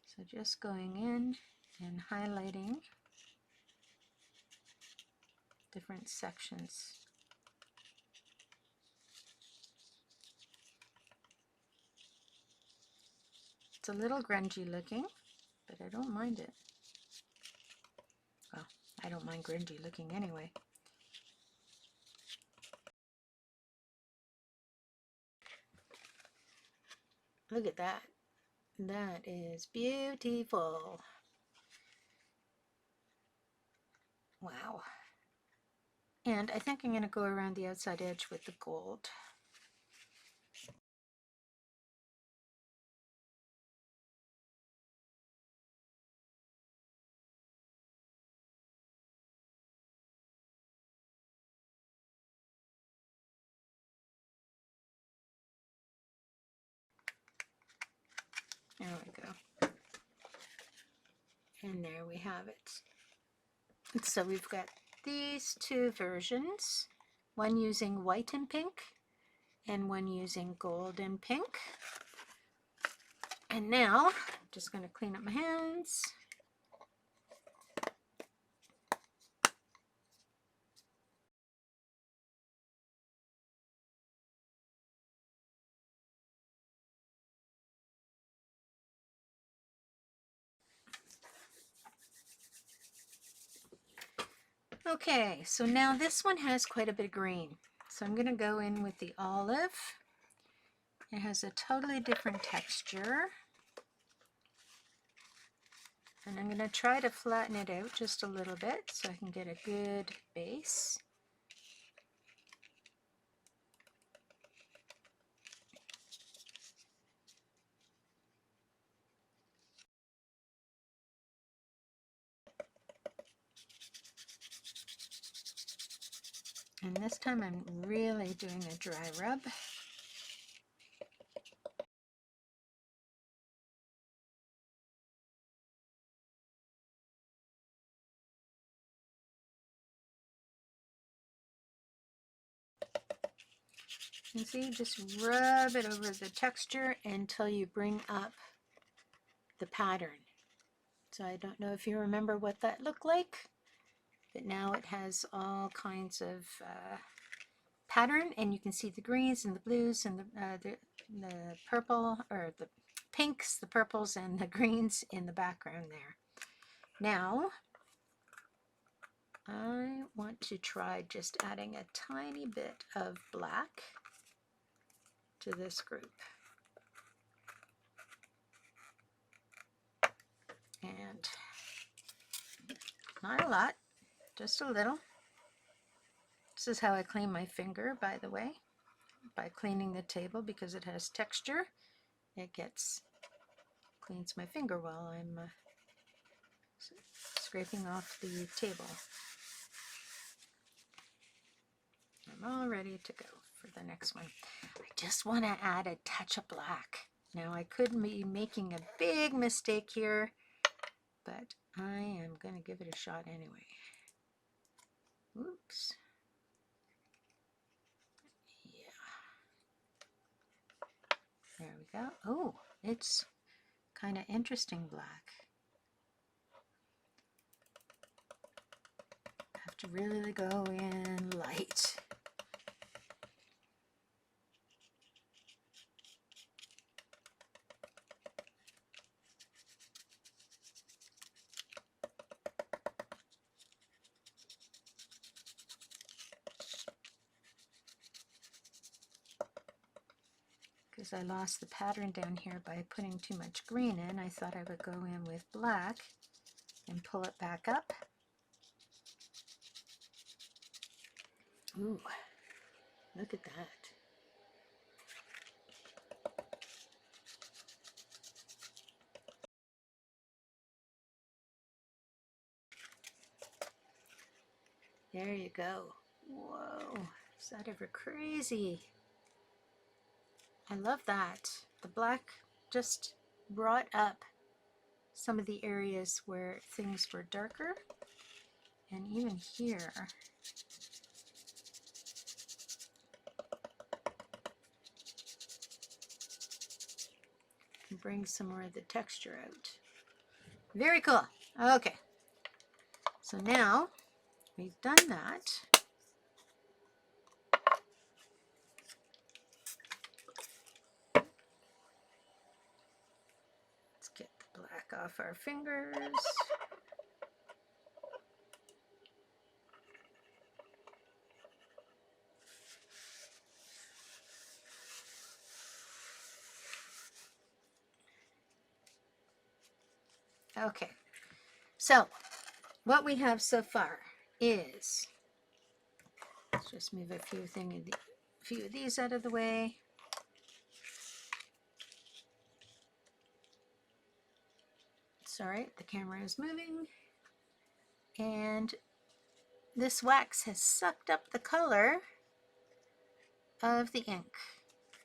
[SPEAKER 1] So just going in and highlighting different sections. It's a little grungy looking, but I don't mind it. Well, I don't mind grungy looking anyway. Look at that. That is beautiful. Wow. And I think I'm going to go around the outside edge with the gold. There we go. And there we have it. So we've got these two versions, one using white and pink and one using gold and pink. And now I'm just going to clean up my hands. Okay, so now this one has quite a bit of green. So I'm going to go in with the olive. It has a totally different texture. And I'm going to try to flatten it out just a little bit so I can get a good base. And this time I'm really doing a dry rub. And see, just rub it over the texture until you bring up the pattern. So I don't know if you remember what that looked like, but now it has all kinds of pattern, and you can see the greens and the blues and the purple, or the pinks, the purples, and the greens in the background there. Now I want to try just adding a tiny bit of black to this group. And not a lot, just a little. This is how I clean my finger, by the way, by cleaning the table because it has texture. It cleans my finger while I'm scraping off the table. I'm all ready to go for the next one. I just want to add a touch of black. Now I could be making a big mistake here, but I am going to give it a shot anyway. Oops. Yeah. There we go. Oh, it's kind of interesting black. Have to really go in light. Because I lost the pattern down here by putting too much green in, I thought I would go in with black and pull it back up. Ooh, look at that. There you go. Whoa, is that ever crazy? I love that. The black just brought up some of the areas where things were darker. And even here, bring some more of the texture out. Very cool. Okay, so now we've done that. Let's get the black off our fingers. Okay, so what we have so far is, let's just move a few of these out of the way. Sorry, the camera is moving. And this wax has sucked up the color of the ink.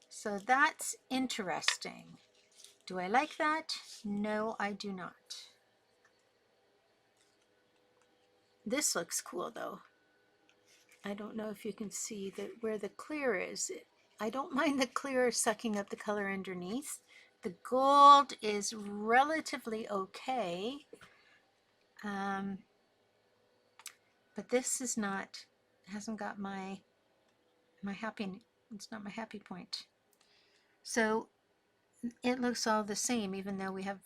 [SPEAKER 1] So that's interesting. Do I like that? No, I do not. This looks cool though. I don't know if you can see where the clear is. I don't mind the clear sucking up the color underneath. The gold is relatively okay. But this is not, hasn't got it's not my happy point. So it looks all the same, even though we have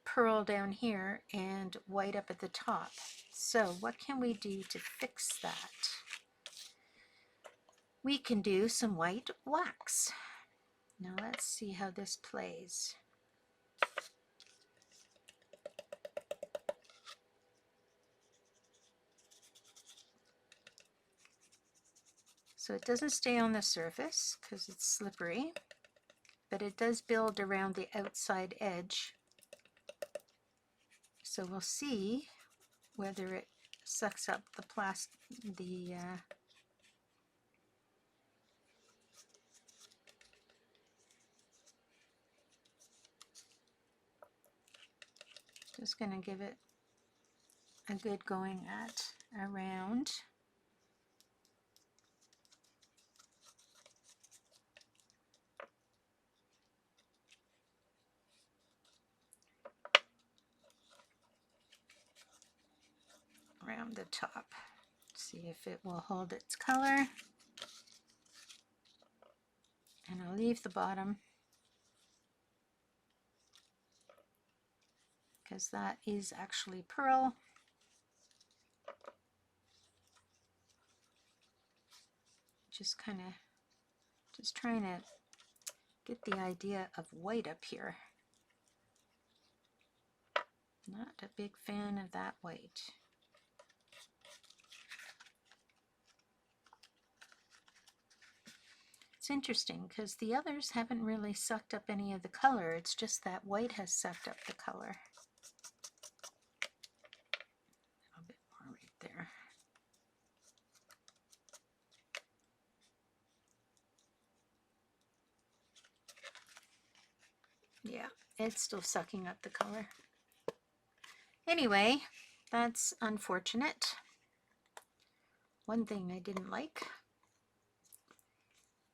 [SPEAKER 1] pearl down here and white up at the top. So what can we do to fix that? We can do some white wax. Now let's see how this plays. So it doesn't stay on the surface because it's slippery, but it does build around the outside edge. So we'll see whether it sucks up the plastic, just going to give it a good going at around. Around the top. See if it will hold its color. And I'll leave the bottom because that is actually pearl. Just trying to get the idea of white up here. Not a big fan of that white. It's interesting because the others haven't really sucked up any of the color. It's just that white has sucked up the color. A little bit more right there. Yeah, it's still sucking up the color. Anyway, that's unfortunate. One thing I didn't like,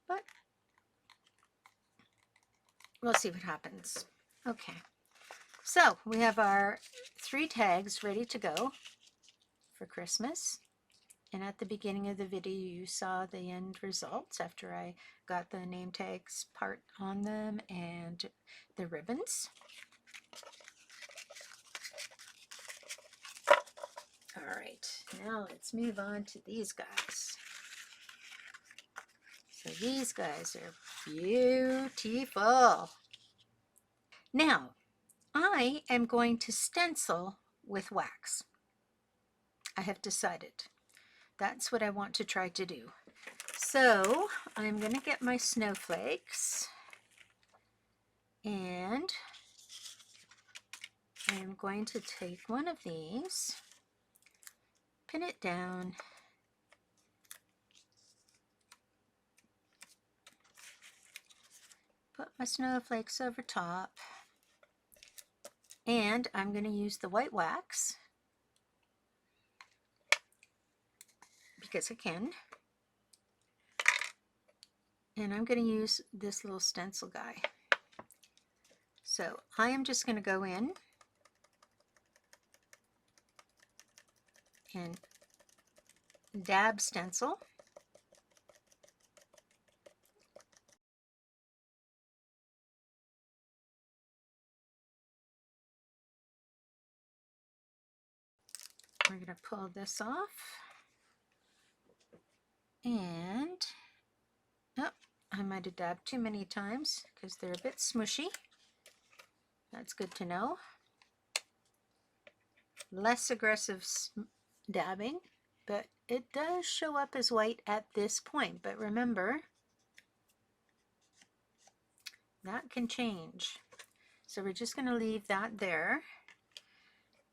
[SPEAKER 1] but we'll see what happens. Okay, so we have our 3 tags ready to go for Christmas. And at the beginning of the video, you saw the end results after I got the name tags part on them and the ribbons. All right, now let's move on to these guys. So these guys are beautiful. Now, I am going to stencil with wax. I have decided. That's what I want to try to do. So I'm going to get my snowflakes and I'm going to take one of these, pin it down, put my snowflakes over top, and I'm going to use the white wax because I can. And I'm going to use this little stencil guy. So I am just going to go in and dab stencil. We're going to pull this off. And, oh, I might have dabbed too many times because they're a bit smushy. That's good to know. Less aggressive dabbing, but it does show up as white at this point. But remember, that can change. So we're just going to leave that there.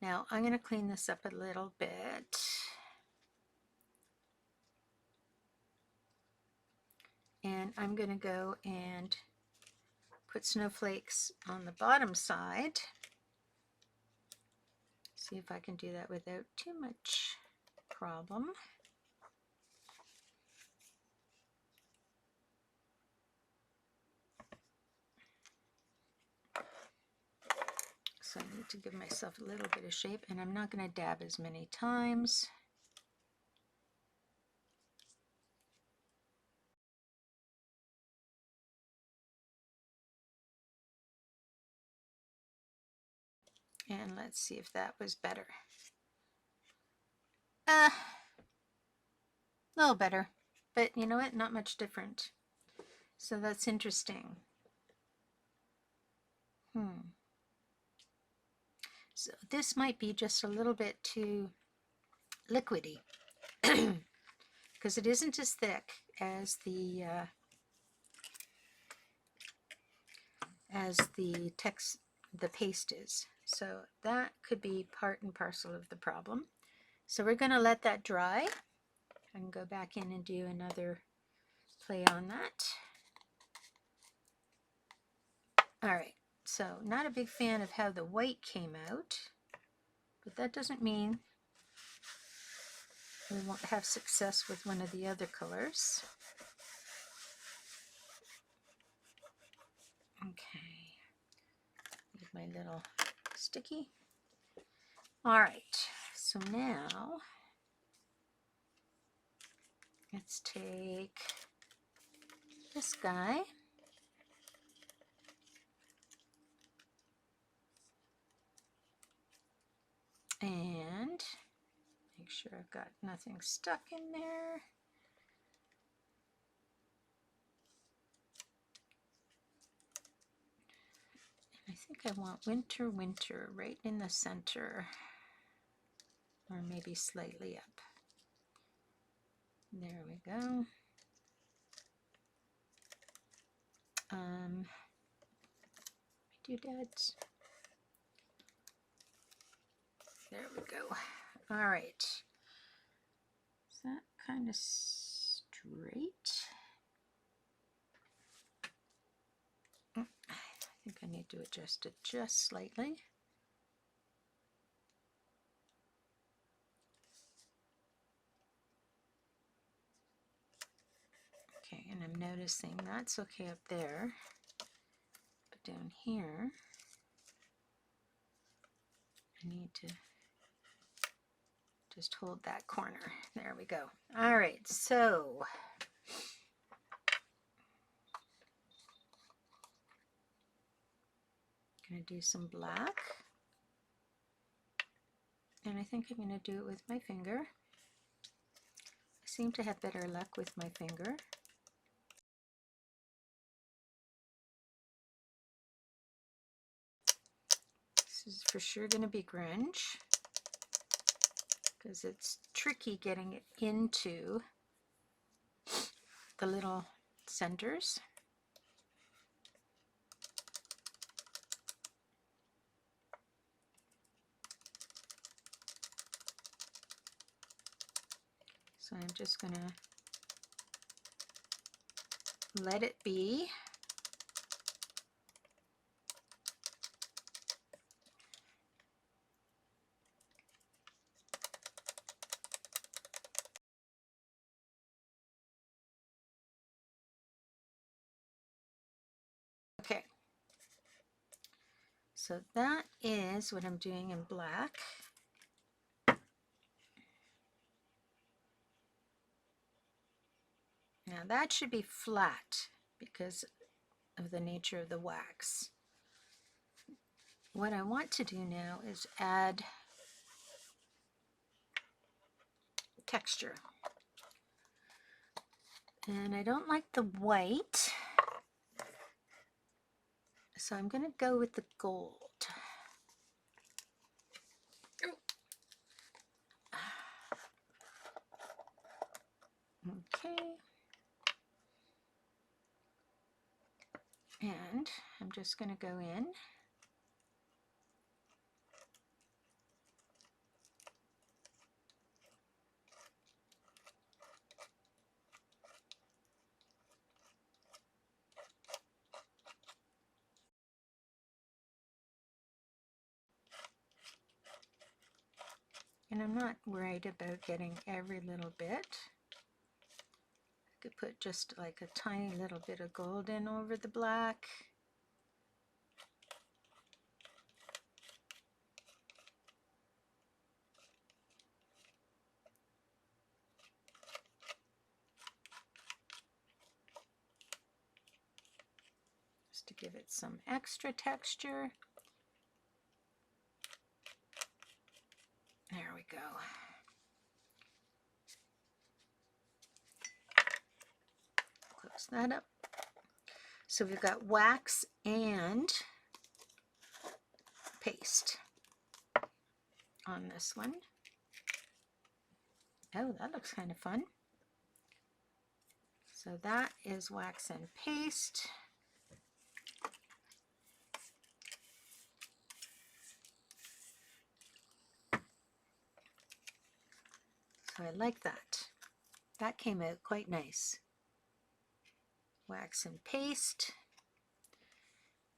[SPEAKER 1] Now I'm going to clean this up a little bit. And I'm going to go and put snowflakes on the bottom side. See if I can do that without too much problem. So I need to give myself a little bit of shape, and I'm not going to dab as many times. And let's see if that was better. A little better, but you know what? Not much different. So that's interesting. So this might be just a little bit too liquidy because it isn't as thick as the paste is. So that could be part and parcel of the problem. So we're going to let that dry. I can go back in and do another play on that. All right, so not a big fan of how the white came out, but that doesn't mean we won't have success with one of the other colors. Okay, need my little sticky. All right, so now let's take this guy and make sure I've got nothing stuck in there. I think I want winter, winter right in the center, or maybe slightly up. There we go. doodads. There we go. All right. Is that kind of straight? I think I need to adjust it just slightly. Okay, and I'm noticing that's okay up there, but down here I need to just hold that corner. There we go. All right, so I'm going to do some black, and I think I'm going to do it with my finger. I seem to have better luck with my finger. This is for sure going to be grunge because it's tricky getting it into the little centers. So I'm just going to let it be. Okay, so that is what I'm doing in black. Now that should be flat because of the nature of the wax. What I want to do now is add texture. And I don't like the white, so I'm going to go with the gold. Okay. And I'm just going to go in. And I'm not worried about getting every little bit. I could put just like a tiny little bit of gold in over the black. Just to give it some extra texture. There we go. Close that up. So we've got wax and paste on this one. Oh, that looks kind of fun. So that is wax and paste. So I like that. That came out quite nice. Wax and paste.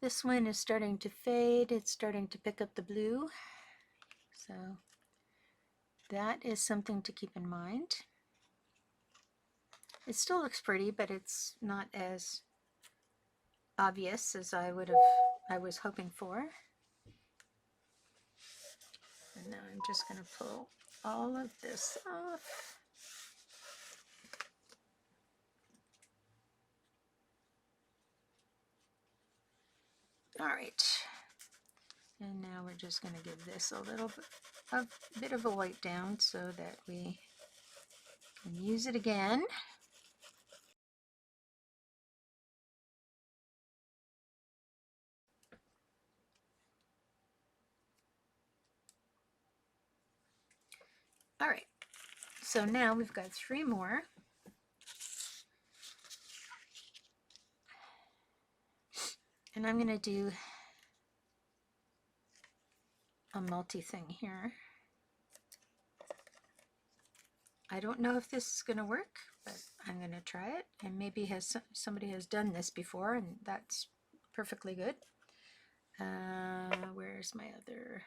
[SPEAKER 1] This one is starting to fade. It's starting to pick up the blue. So that is something to keep in mind. It still looks pretty, but it's not as obvious as I was hoping for. And now I'm just going to pull all of this off. All right, and now we're just going to give this a bit of a wipe down so that we can use it again. All right, so now we've got 3 more. And I'm going to do a multi thing here. I don't know if this is going to work, but I'm going to try it. And maybe somebody has done this before, and that's perfectly good. Where's my other?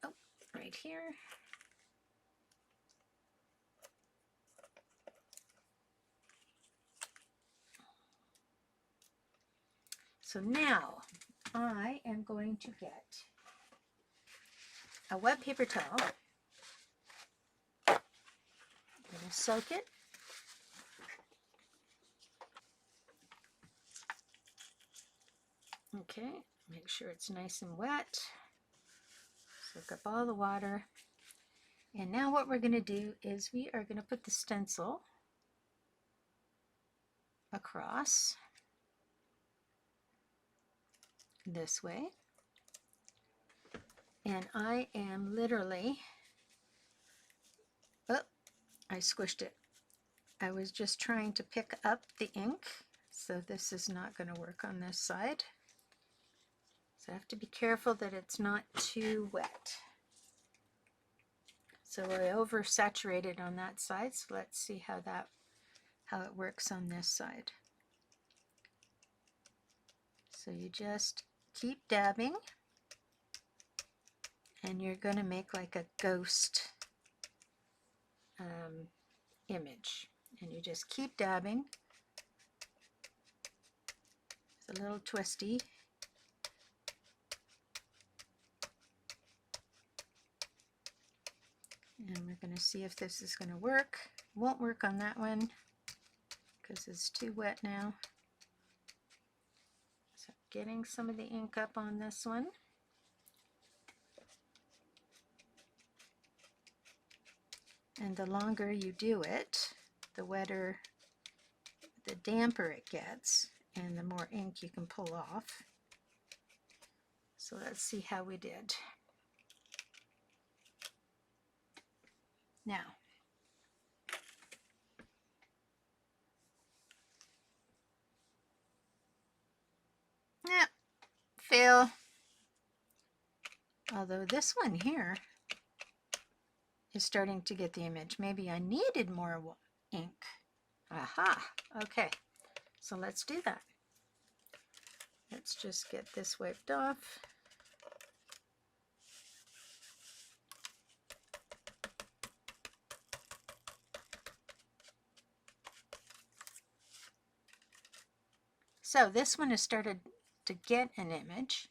[SPEAKER 1] Oh, right here. So now I am going to get a wet paper towel. I'm going to soak it. Okay, make sure it's nice and wet. Soak up all the water. And now what we're going to do is we are going to put the stencil across this way. And I am literally, oh, I squished it. I was just trying to pick up the ink, so this is not going to work on this side. So I have to be careful that it's not too wet. So I oversaturated on that side, so let's see how it works on this side. So you just keep dabbing, and you're going to make like a ghost image. And you just keep dabbing. It's a little twisty. And we're going to see if this is going to work. It won't work on that one because it's too wet now. So getting some of the ink up on this one. And the longer you do it, the wetter, the damper it gets, and the more ink you can pull off. So let's see how we did. Now, yeah, fail. Although this one here is starting to get the image. Maybe I needed more ink. Aha, okay. So let's do that. Let's just get this wiped off. So this one has started to get an image.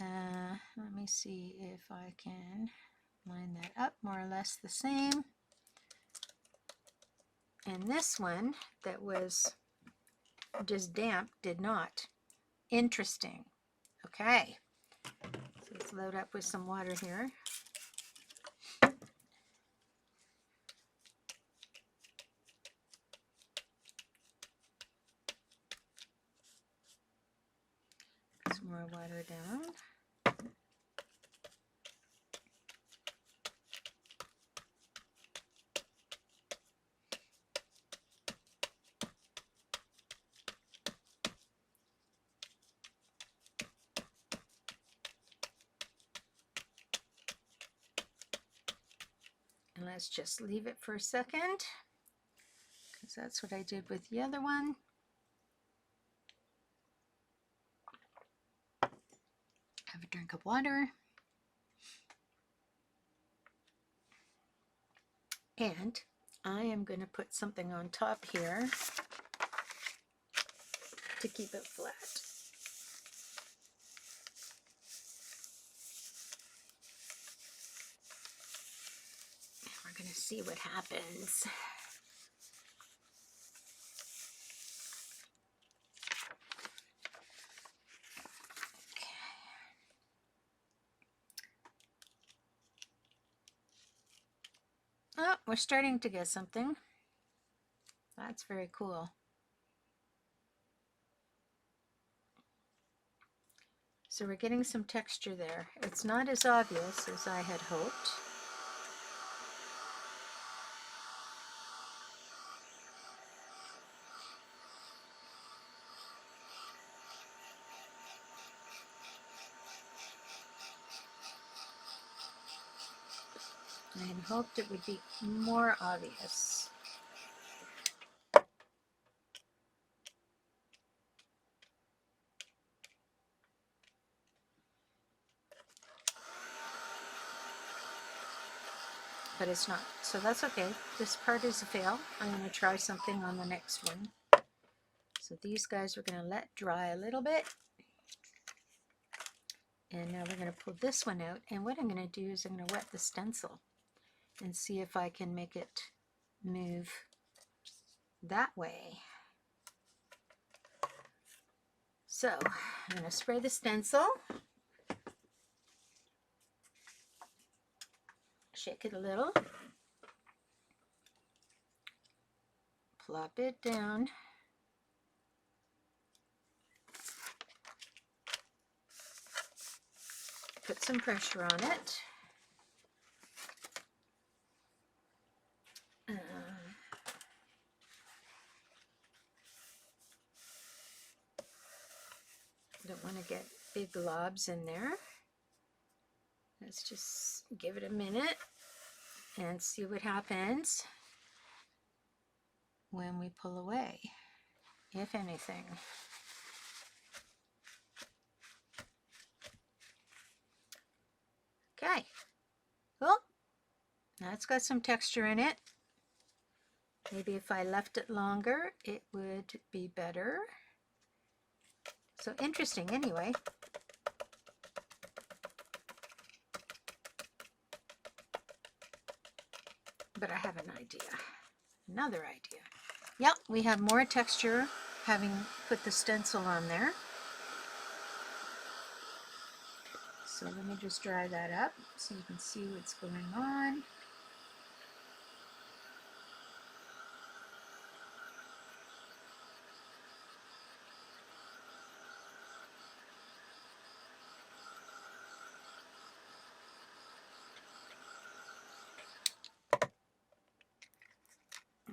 [SPEAKER 1] Let me see if I can line that up more or less the same. And this one that was just damp did not. Interesting. Okay. So let's load up with some water here. Some more water down. And let's just leave it for a second, because that's what I did with the other one. Have a drink of water. And I am going to put something on top here to keep it flat. We're going to see what happens. Oh, we're starting to get something. That's very cool. So we're getting some texture there. It's not as obvious as I had hoped. I had hoped it would be more obvious. But it's not, so that's okay. This part is a fail. I'm going to try something on the next one. So these guys we're going to let dry a little bit. And now we're going to pull this one out. And what I'm going to do is I'm going to wet the stencil and see if I can make it move that way. So I'm going to spray the stencil. Shake it a little. Plop it down. Put some pressure on it. Don't want to get big globs in there. Let's just give it a minute and see what happens when we pull away, if anything. Okay, well, that's got some texture in it. Maybe if I left it longer, it would be better. So interesting anyway. But I have an idea, another idea. Yep, we have more texture having put the stencil on there. So let me just dry that up so you can see what's going on.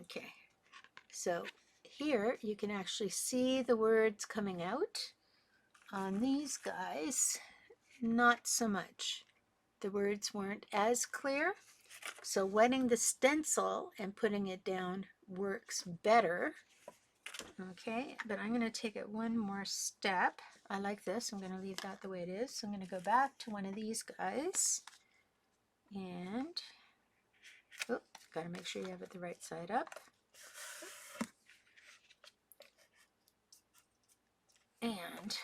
[SPEAKER 1] Okay, so here you can actually see the words coming out. On these guys, not so much. The words weren't as clear. So wetting the stencil and putting it down works better. Okay, but I'm going to take it one more step. I like this. I'm going to leave that the way it is. So I'm going to go back to one of these guys. And, oh, got to make sure you have it the right side up. And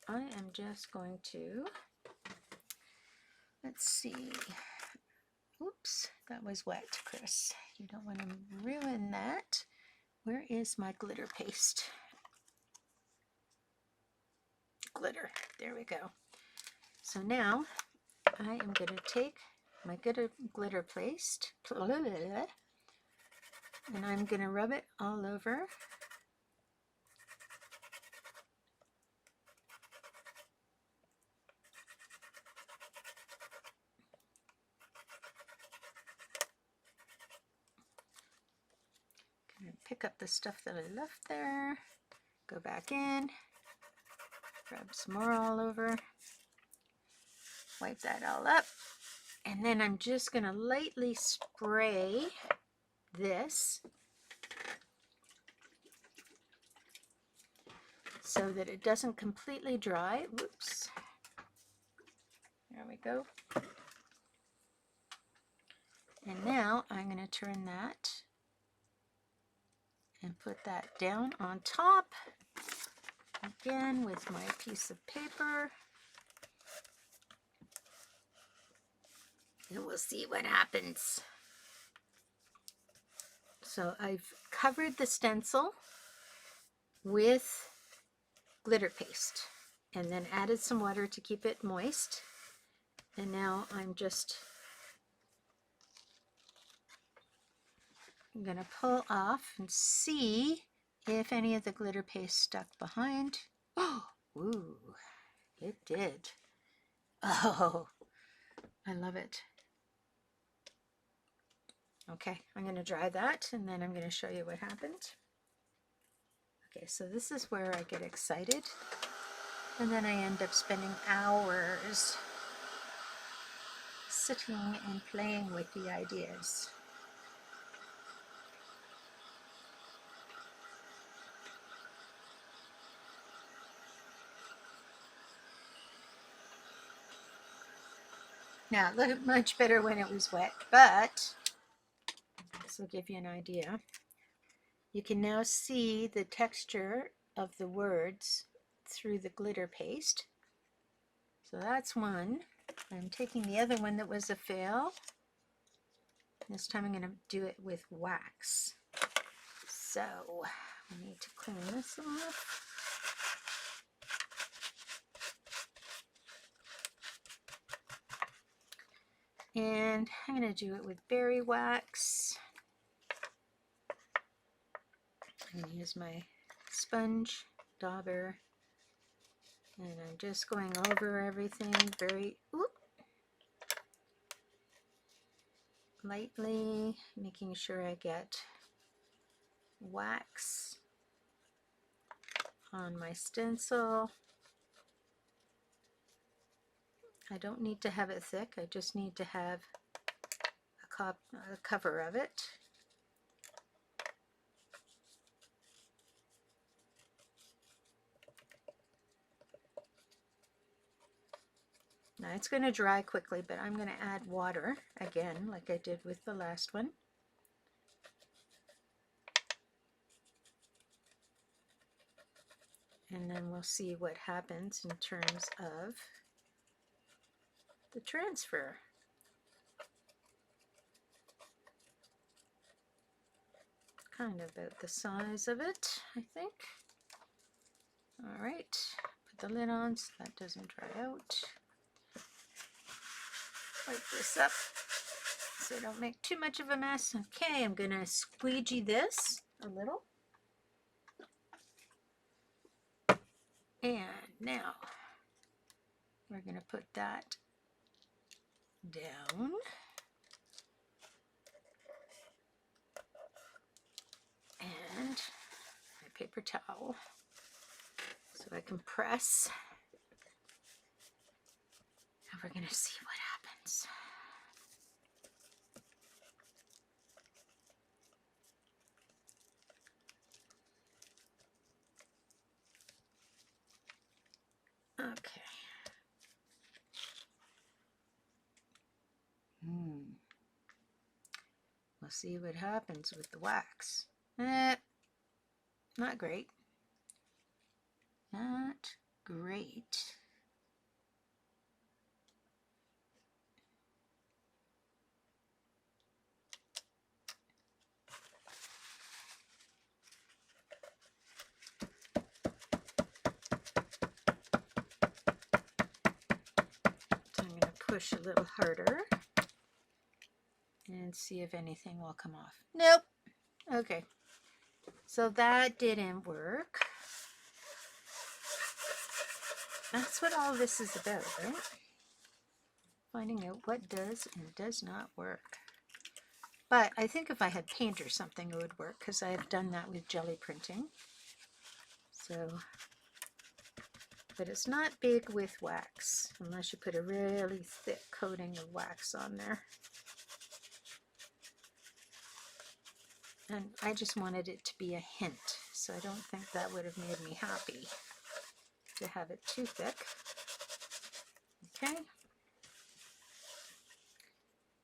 [SPEAKER 1] I am just going to, let's see. Oops, that was wet, Chris. You don't want to ruin that. Where is my glitter paste? Glitter, there we go. So now I am going to take my glitter paste and I'm going to rub it all over. Pick up the stuff that I left there, go back in, rub some more all over, wipe that all up, and then I'm just going to lightly spray this so that it doesn't completely dry. Whoops. There we go. And now I'm going to turn that and put that down on top again with my piece of paper. And we'll see what happens. So I've covered the stencil with glitter paste and then added some water to keep it moist. And now I'm just going to pull off and see if any of the glitter paste stuck behind. Oh, ooh, it did. Oh, I love it. Okay, I'm going to dry that and then I'm going to show you what happened. Okay, so this is where I get excited and then I end up spending hours sitting and playing with the ideas. Now, it looked much better when it was wet, but this will give you an idea. You can now see the texture of the words through the glitter paste. So that's one. I'm taking the other one that was a fail. This time I'm going to do it with wax. So I need to clean this off. And I'm going to do it with berry wax. I'm going to use my sponge dauber, and I'm just going over everything very lightly, making sure I get wax on my stencil. I don't need to have it thick, I just need to have a cover of it. Now it's going to dry quickly, but I'm going to add water again like I did with the last one. And then we'll see what happens in terms of the transfer. Kind of about the size of it, I think. All right, put the lid on so that doesn't dry out. Wipe this up so I don't make too much of a mess. Okay, I'm gonna squeegee this a little. And now we're gonna put that down. And my paper towel so I can press. And we're gonna see what happens. Okay. We'll see what happens with the wax. Not great. Not great. So I'm going to push a little harder and see if anything will come off. Nope. Okay. So that didn't work. That's what all this is about, right? Finding out what does and does not work. But I think if I had paint or something, it would work, because I've done that with jelly printing. So, but it's not big with wax, unless you put a really thick coating of wax on there. And I just wanted it to be a hint, so I don't think that would have made me happy to have it too thick. Okay.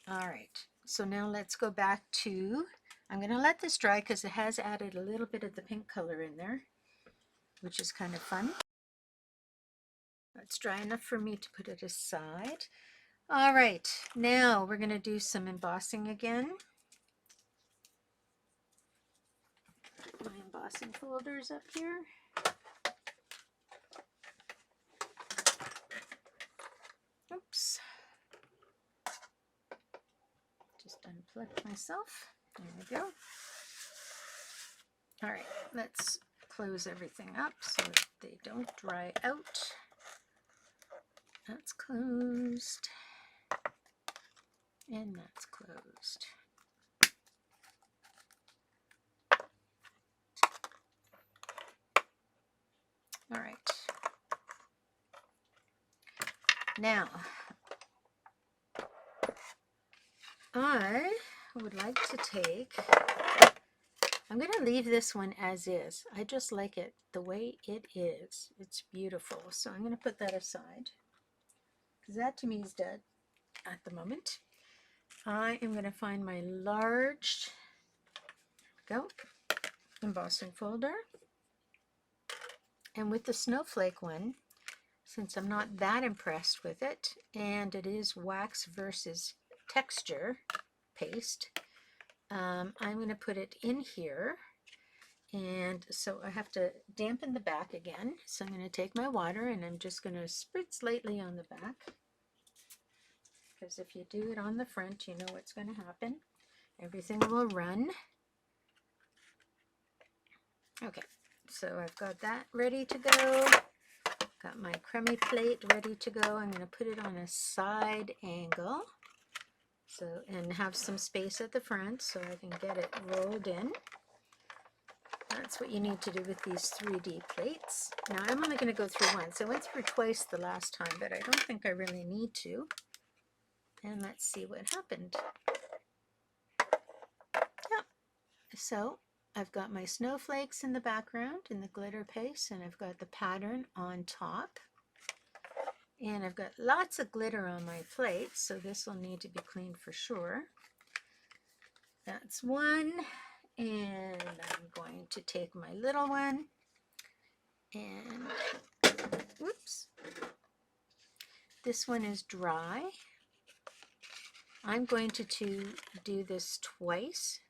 [SPEAKER 1] All right, so now let's go back to, I'm going to let this dry because it has added a little bit of the pink color in there, which is kind of fun. That's dry enough for me to put it aside. All right, now we're going to do some embossing again. My embossing folders up here. Oops. Just unplugged myself. There we go. All right, let's close everything up so they don't dry out. That's closed. And that's closed. All right. Now, I would like to take, I'm going to leave this one as is. I just like it the way it is. It's beautiful. So I'm going to put that aside because that to me is dead at the moment. I am going to find my large, embossing folder. And with the snowflake one, since I'm not that impressed with it, and it is wax versus texture paste, I'm going to put it in here. And so I have to dampen the back again. So I'm going to take my water and I'm just going to spritz lightly on the back. Because if you do it on the front, you know what's going to happen. Everything will run. Okay, so I've got that ready to go. Got my crummy plate ready to go. I'm going to put it on a side angle. So, and have some space at the front so I can get it rolled in. That's what you need to do with these 3D plates. Now I'm only going to go through once. I went through twice the last time, but I don't think I really need to. And let's see what happened. Yeah. So I've got my snowflakes in the background in the glitter paste, and I've got the pattern on top. And I've got lots of glitter on my plate, so this will need to be cleaned for sure. That's one. And I'm going to take my little one and, whoops, this one is dry. I'm going to do this twice.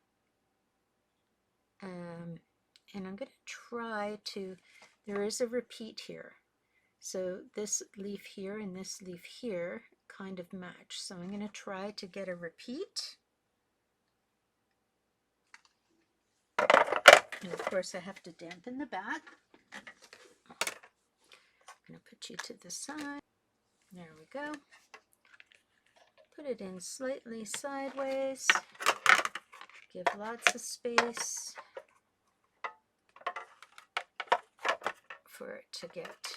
[SPEAKER 1] And I'm going to try to, there is a repeat here. So this leaf here and this leaf here kind of match. So I'm going to try to get a repeat. And of course I have to dampen the back. I'm going to put you to the side. There we go. Put it in slightly sideways. Give lots of space for it to get.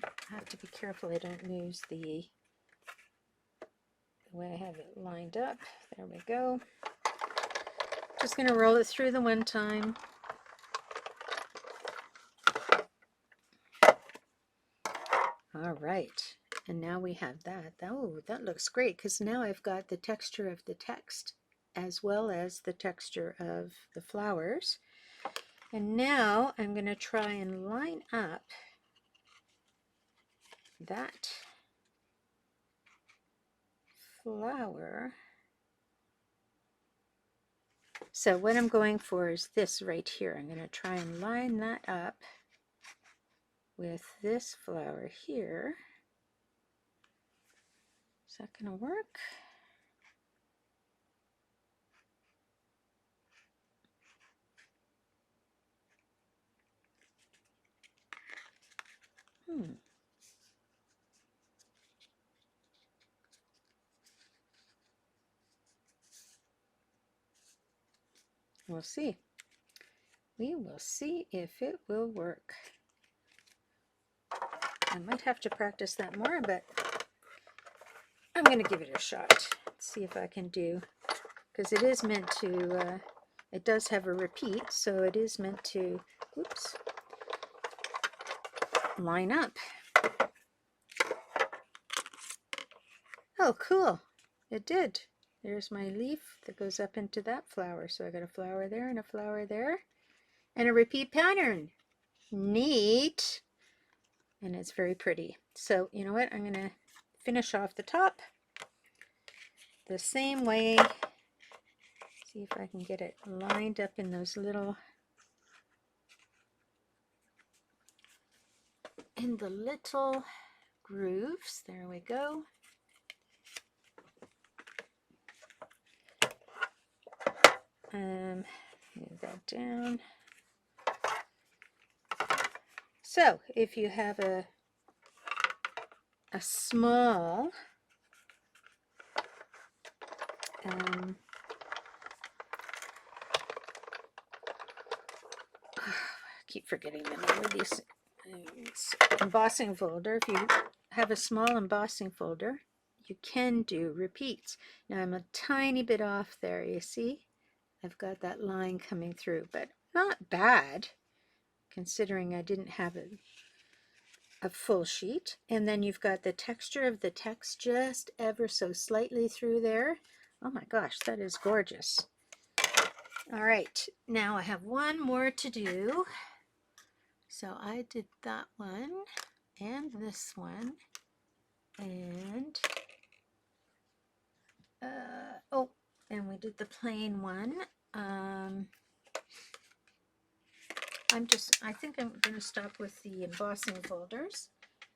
[SPEAKER 1] I have to be careful I don't lose the way I have it lined up. There we go. Just going to roll it through the one time. All right, and now we have that. Oh, that looks great because now I've got the texture of the text as well as the texture of the flowers. And now I'm going to try and line up that flower. So what I'm going for is this right here. I'm going to try and line that up with this flower here. Is that going to work? We'll see. We will see if it will work. I might have to practice that more, but I'm going to give it a shot. See if I can do, because it is meant to, it does have a repeat, so it is meant to, oops, line up. Oh, cool. It did. There's my leaf that goes up into that flower. So I got a flower there and a flower there and a repeat pattern. Neat. And it's very pretty. So you know what? I'm going to finish off the top the same way. See if I can get it lined up in those little, grooves. There we go. Move that down. So if you have a small I keep forgetting the name of these. Embossing folder. If you have a small embossing folder, you can do repeats. Now I'm a tiny bit off there, you see? I've got that line coming through, but not bad considering I didn't have a full sheet. And then you've got the texture of the text just ever so slightly through there. Oh my gosh, that is gorgeous. All right, now I have one more to do. So I did that one and this one and oh, and we did the plain one. I think I'm going to stop with the embossing folders.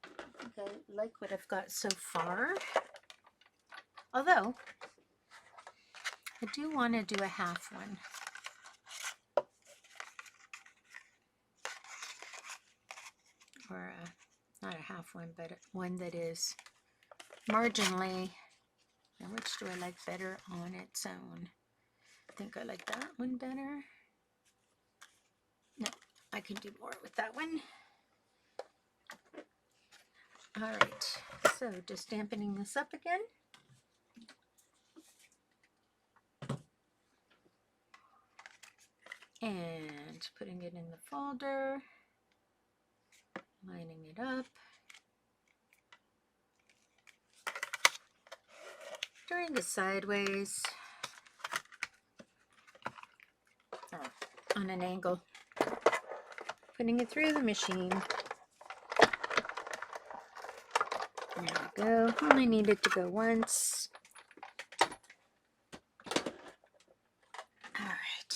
[SPEAKER 1] I think I like what I've got so far. Although, I do want to do a half one. Or not a half one, but one that is marginally. Now, which do I like better on its own? I think I like that one better. No, I can do more with that one. All right, so just dampening this up again. And putting it in the folder, lining it up. Doing the sideways on an angle. Putting it through the machine. There we go. Only needed to go once. All right.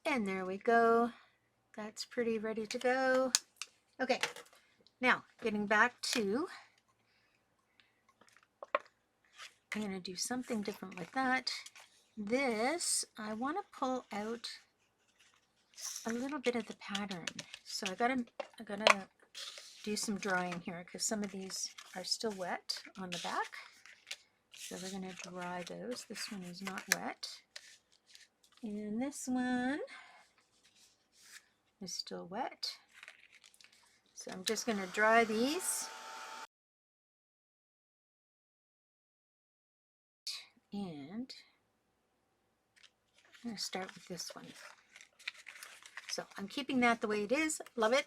[SPEAKER 1] And there we go. That's pretty ready to go. Okay, now getting back to, I'm going to do something different with that. This, I want to pull out a little bit of the pattern. So I gotta do some drying here because some of these are still wet on the back. So we're going to dry those. This one is not wet. And this one is still wet. So I'm just going to dry these. And I'm going to start with this one. So I'm keeping that the way it is. Love it.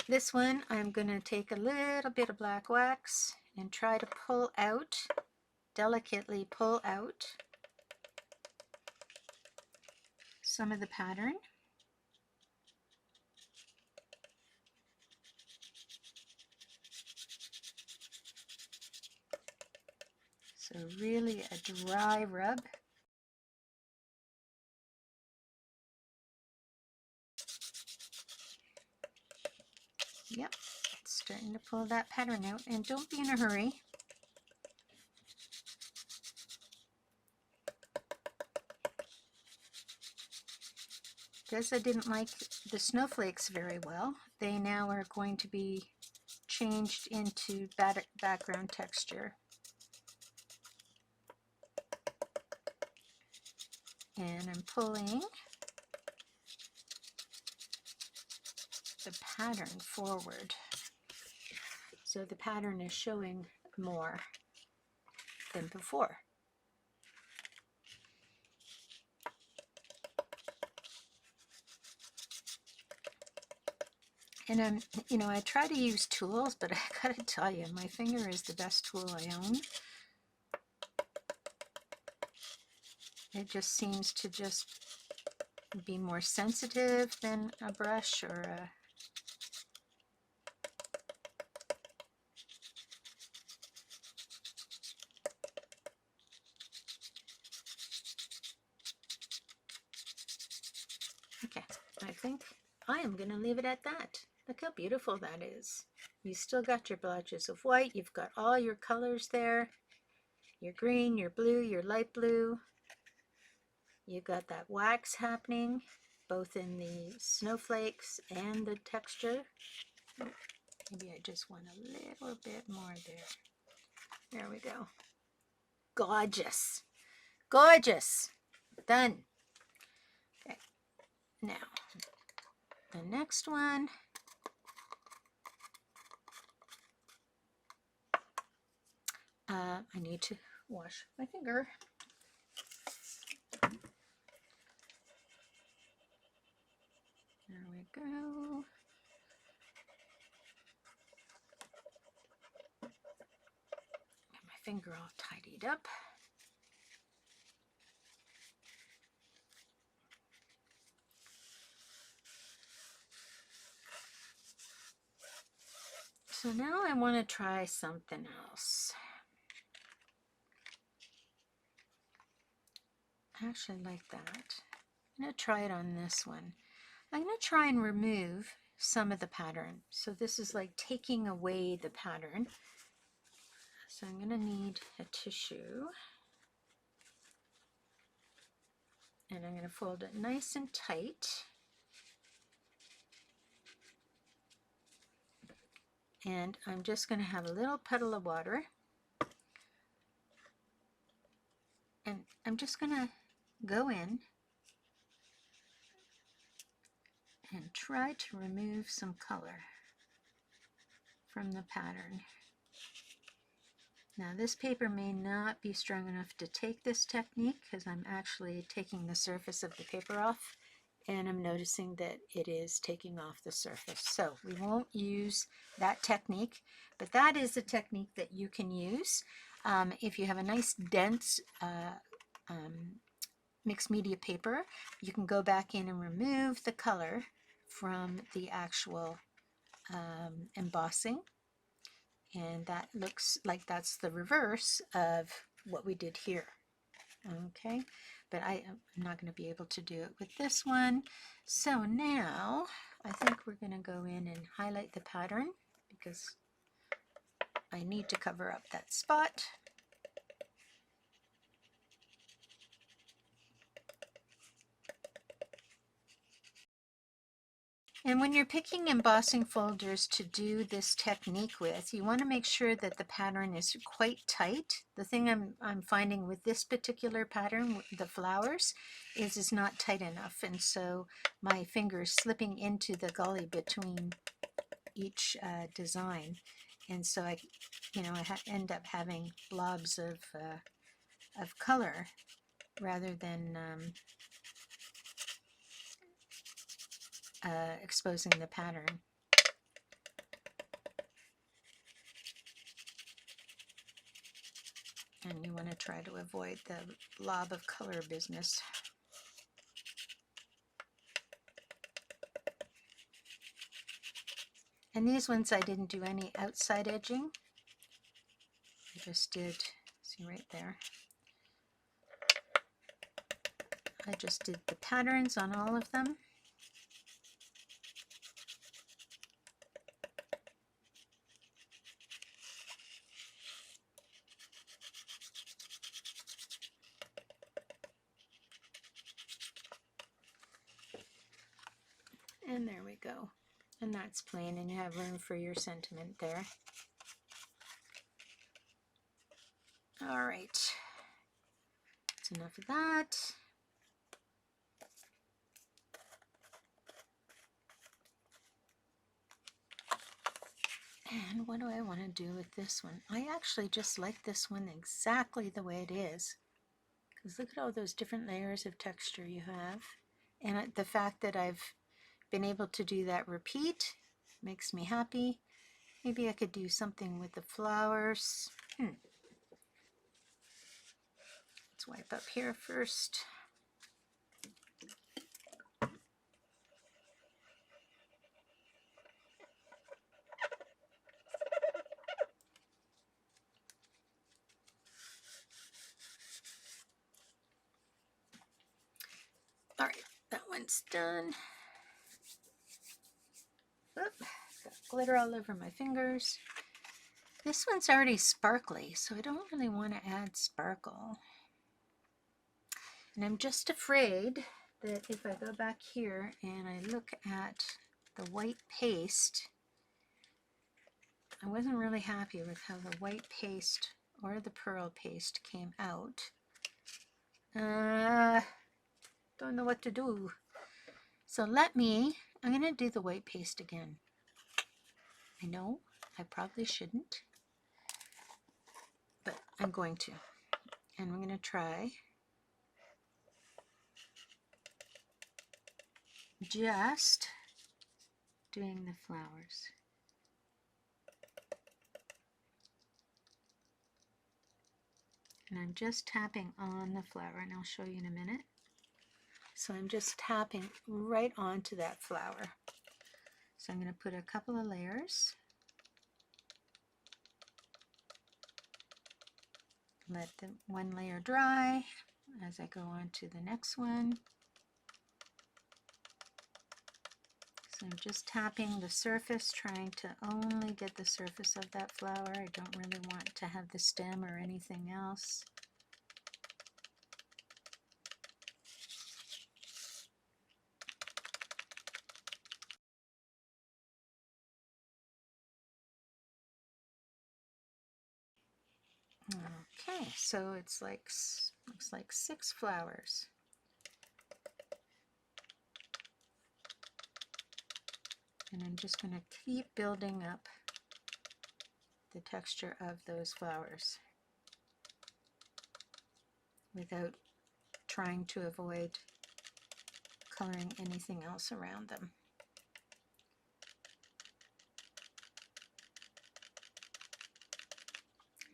[SPEAKER 1] This one, I'm going to take a little bit of black wax and try to pull out, delicately pull out some of the pattern. So really a dry rub. Yep, it's starting to pull that pattern out, and don't be in a hurry. Because I didn't like the snowflakes very well, they now are going to be changed into background texture. And I'm pulling the pattern forward. So the pattern is showing more than before. And I try to use tools, but I gotta tell you, my finger is the best tool I own. It just seems to just be more sensitive than a brush or a okay, I think I am going to leave it at that. Look how beautiful that is. You still got your blotches of white. You've got all your colors there. Your green, your blue, your light blue. You've got that wax happening, both in the snowflakes and the texture. Maybe I just want a little bit more there. There we go. Gorgeous. Gorgeous. Done. Okay, now the next one. I need to wash my finger. There we go. Get my finger all tidied up. So now I want to try something else. I actually like that. I'm going to try it on this one. I'm going to try and remove some of the pattern. So this is like taking away the pattern. So I'm going to need a tissue. And I'm going to fold it nice and tight. And I'm just going to have a little puddle of water. And I'm just going to go in and try to remove some color from the pattern. Now this paper may not be strong enough to take this technique because I'm actually taking the surface of the paper off, and I'm noticing that it is taking off the surface. So we won't use that technique, but that is a technique that you can use. If you have a nice dense mixed media paper, you can go back in and remove the color from the actual embossing, and that looks like that's the reverse of what we did here. Okay, but I'm not going to be able to do it with this one. So now I think we're going to go in and highlight the pattern because I need to cover up that spot. And when you're picking embossing folders to do this technique with, you want to make sure that the pattern is quite tight. The thing I'm finding with this particular pattern, the flowers, is it's not tight enough, and so my finger is slipping into the gully between each design, and so I end up having blobs of color rather than exposing the pattern. And you want to try to avoid the blob of color business. And these ones I didn't do any outside edging. I just did, see right there, I just did the patterns on all of them. And there we go. And that's plain, and you have room for your sentiment there. All right, that's enough of that. And what do I want to do with this one? I actually just like this one exactly the way it is. Because look at all those different layers of texture you have. And the fact that I've been able to do that repeat makes me happy. Maybe I could do something with the flowers. Let's wipe up here first. All right, that one's done. Oop, got glitter all over my fingers. This one's already sparkly, so I don't really want to add sparkle. And I'm just afraid that if I go back here and I look at the white paste, I wasn't really happy with how the white paste or the pearl paste came out. don't know what to do. So I'm going to do the white paste again. I know I probably shouldn't, but I'm going to. And I'm going to try just doing the flowers. And I'm just tapping on the flower, and I'll show you in a minute. So I'm just tapping right onto that flower. So I'm going to put a couple of layers. Let the one layer dry as I go on to the next one. So I'm just tapping the surface, trying to only get the surface of that flower. I don't really want to have the stem or anything else. Okay, so it's like, looks like 6 flowers. And I'm just going to keep building up the texture of those flowers without trying to avoid coloring anything else around them.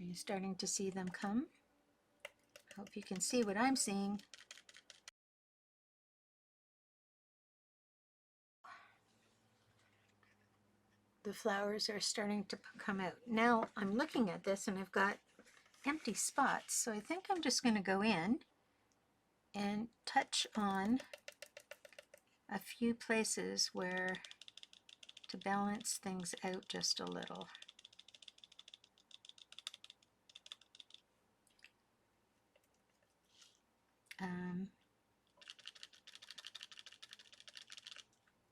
[SPEAKER 1] Are you starting to see them come? I hope you can see what I'm seeing. The flowers are starting to come out. Now I'm looking at this and I've got empty spots, so I think I'm just going to go in and touch on a few places where to balance things out just a little.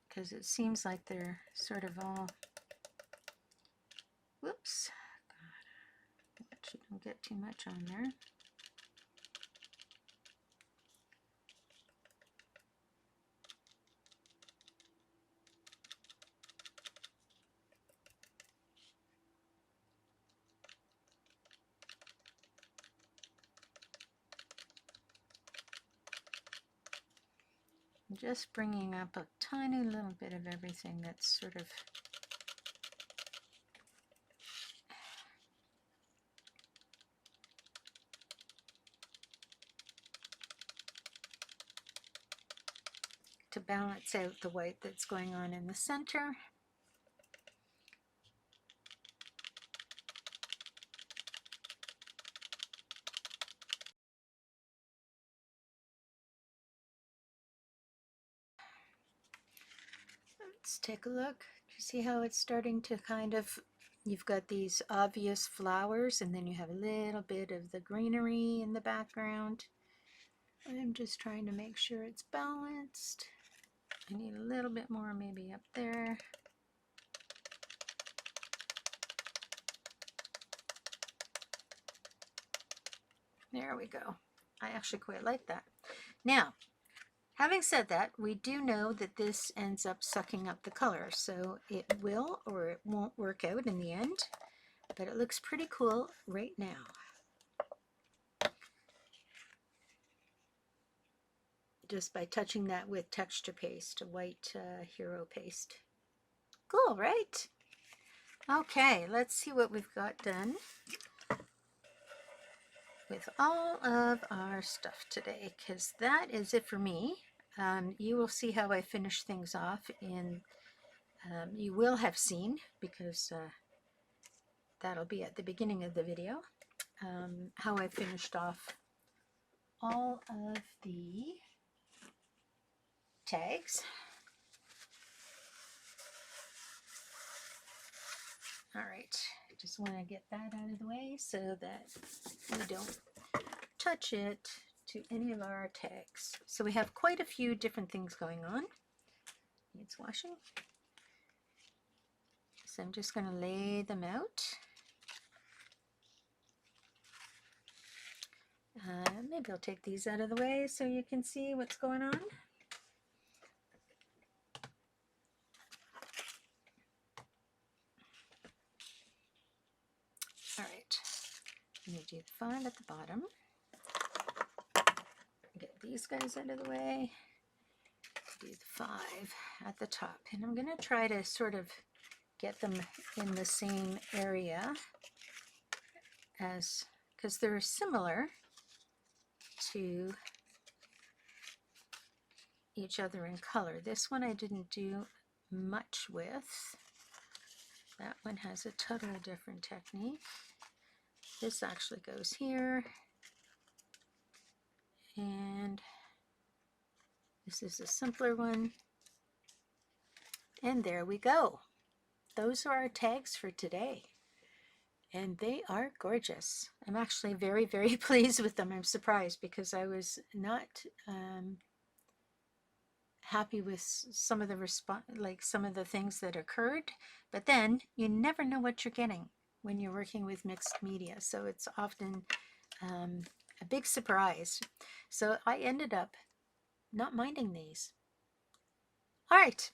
[SPEAKER 1] Because it seems like they're sort of all, whoops, God, actually don't get too much on there. Just bringing up a tiny little bit of everything that's sort of to balance out the white that's going on in the center. Let's take a look. Do you see how it's starting to kind of, you've got these obvious flowers and then you have a little bit of the greenery in the background. I'm just trying to make sure it's balanced. I need a little bit more maybe up there. There we go. I actually quite like that. Now, having said that, we do know that this ends up sucking up the color, so it will or it won't work out in the end, but it looks pretty cool right now. Just by touching that with texture paste, a white hero paste. Cool, right? Okay, let's see what we've got done with all of our stuff today, because that is it for me. You will see how I finish things off in, you will have seen, because that'll be at the beginning of the video, how I finished off all of the tags. All right, I just want to get that out of the way so that we don't touch it to any of our tags. So we have quite a few different things going on. Needs washing. So I'm just going to lay them out. Maybe I'll take these out of the way so you can see what's going on. All right, I'm going to do the 5 at the bottom. Get these guys out of the way. Do the 5 at the top. And I'm going to try to sort of get them in the same area as, because they're similar to each other in color. This one I didn't do much with. That one has a totally different technique. This actually goes here. And this is a simpler one. And there we go. Those are our tags for today. And they are gorgeous. I'm actually very, very pleased with them. I'm surprised because I was not happy with some of the some of the things that occurred. But then you never know what you're getting when you're working with mixed media. So it's often a big surprise. So I ended up not minding these. All right.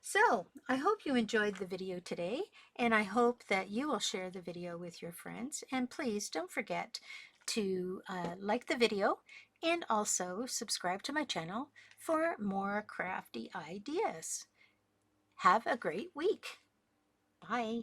[SPEAKER 1] So I hope you enjoyed the video today, and I hope that you will share the video with your friends. And please don't forget to like the video and also subscribe to my channel for more crafty ideas. Have a great week. Bye.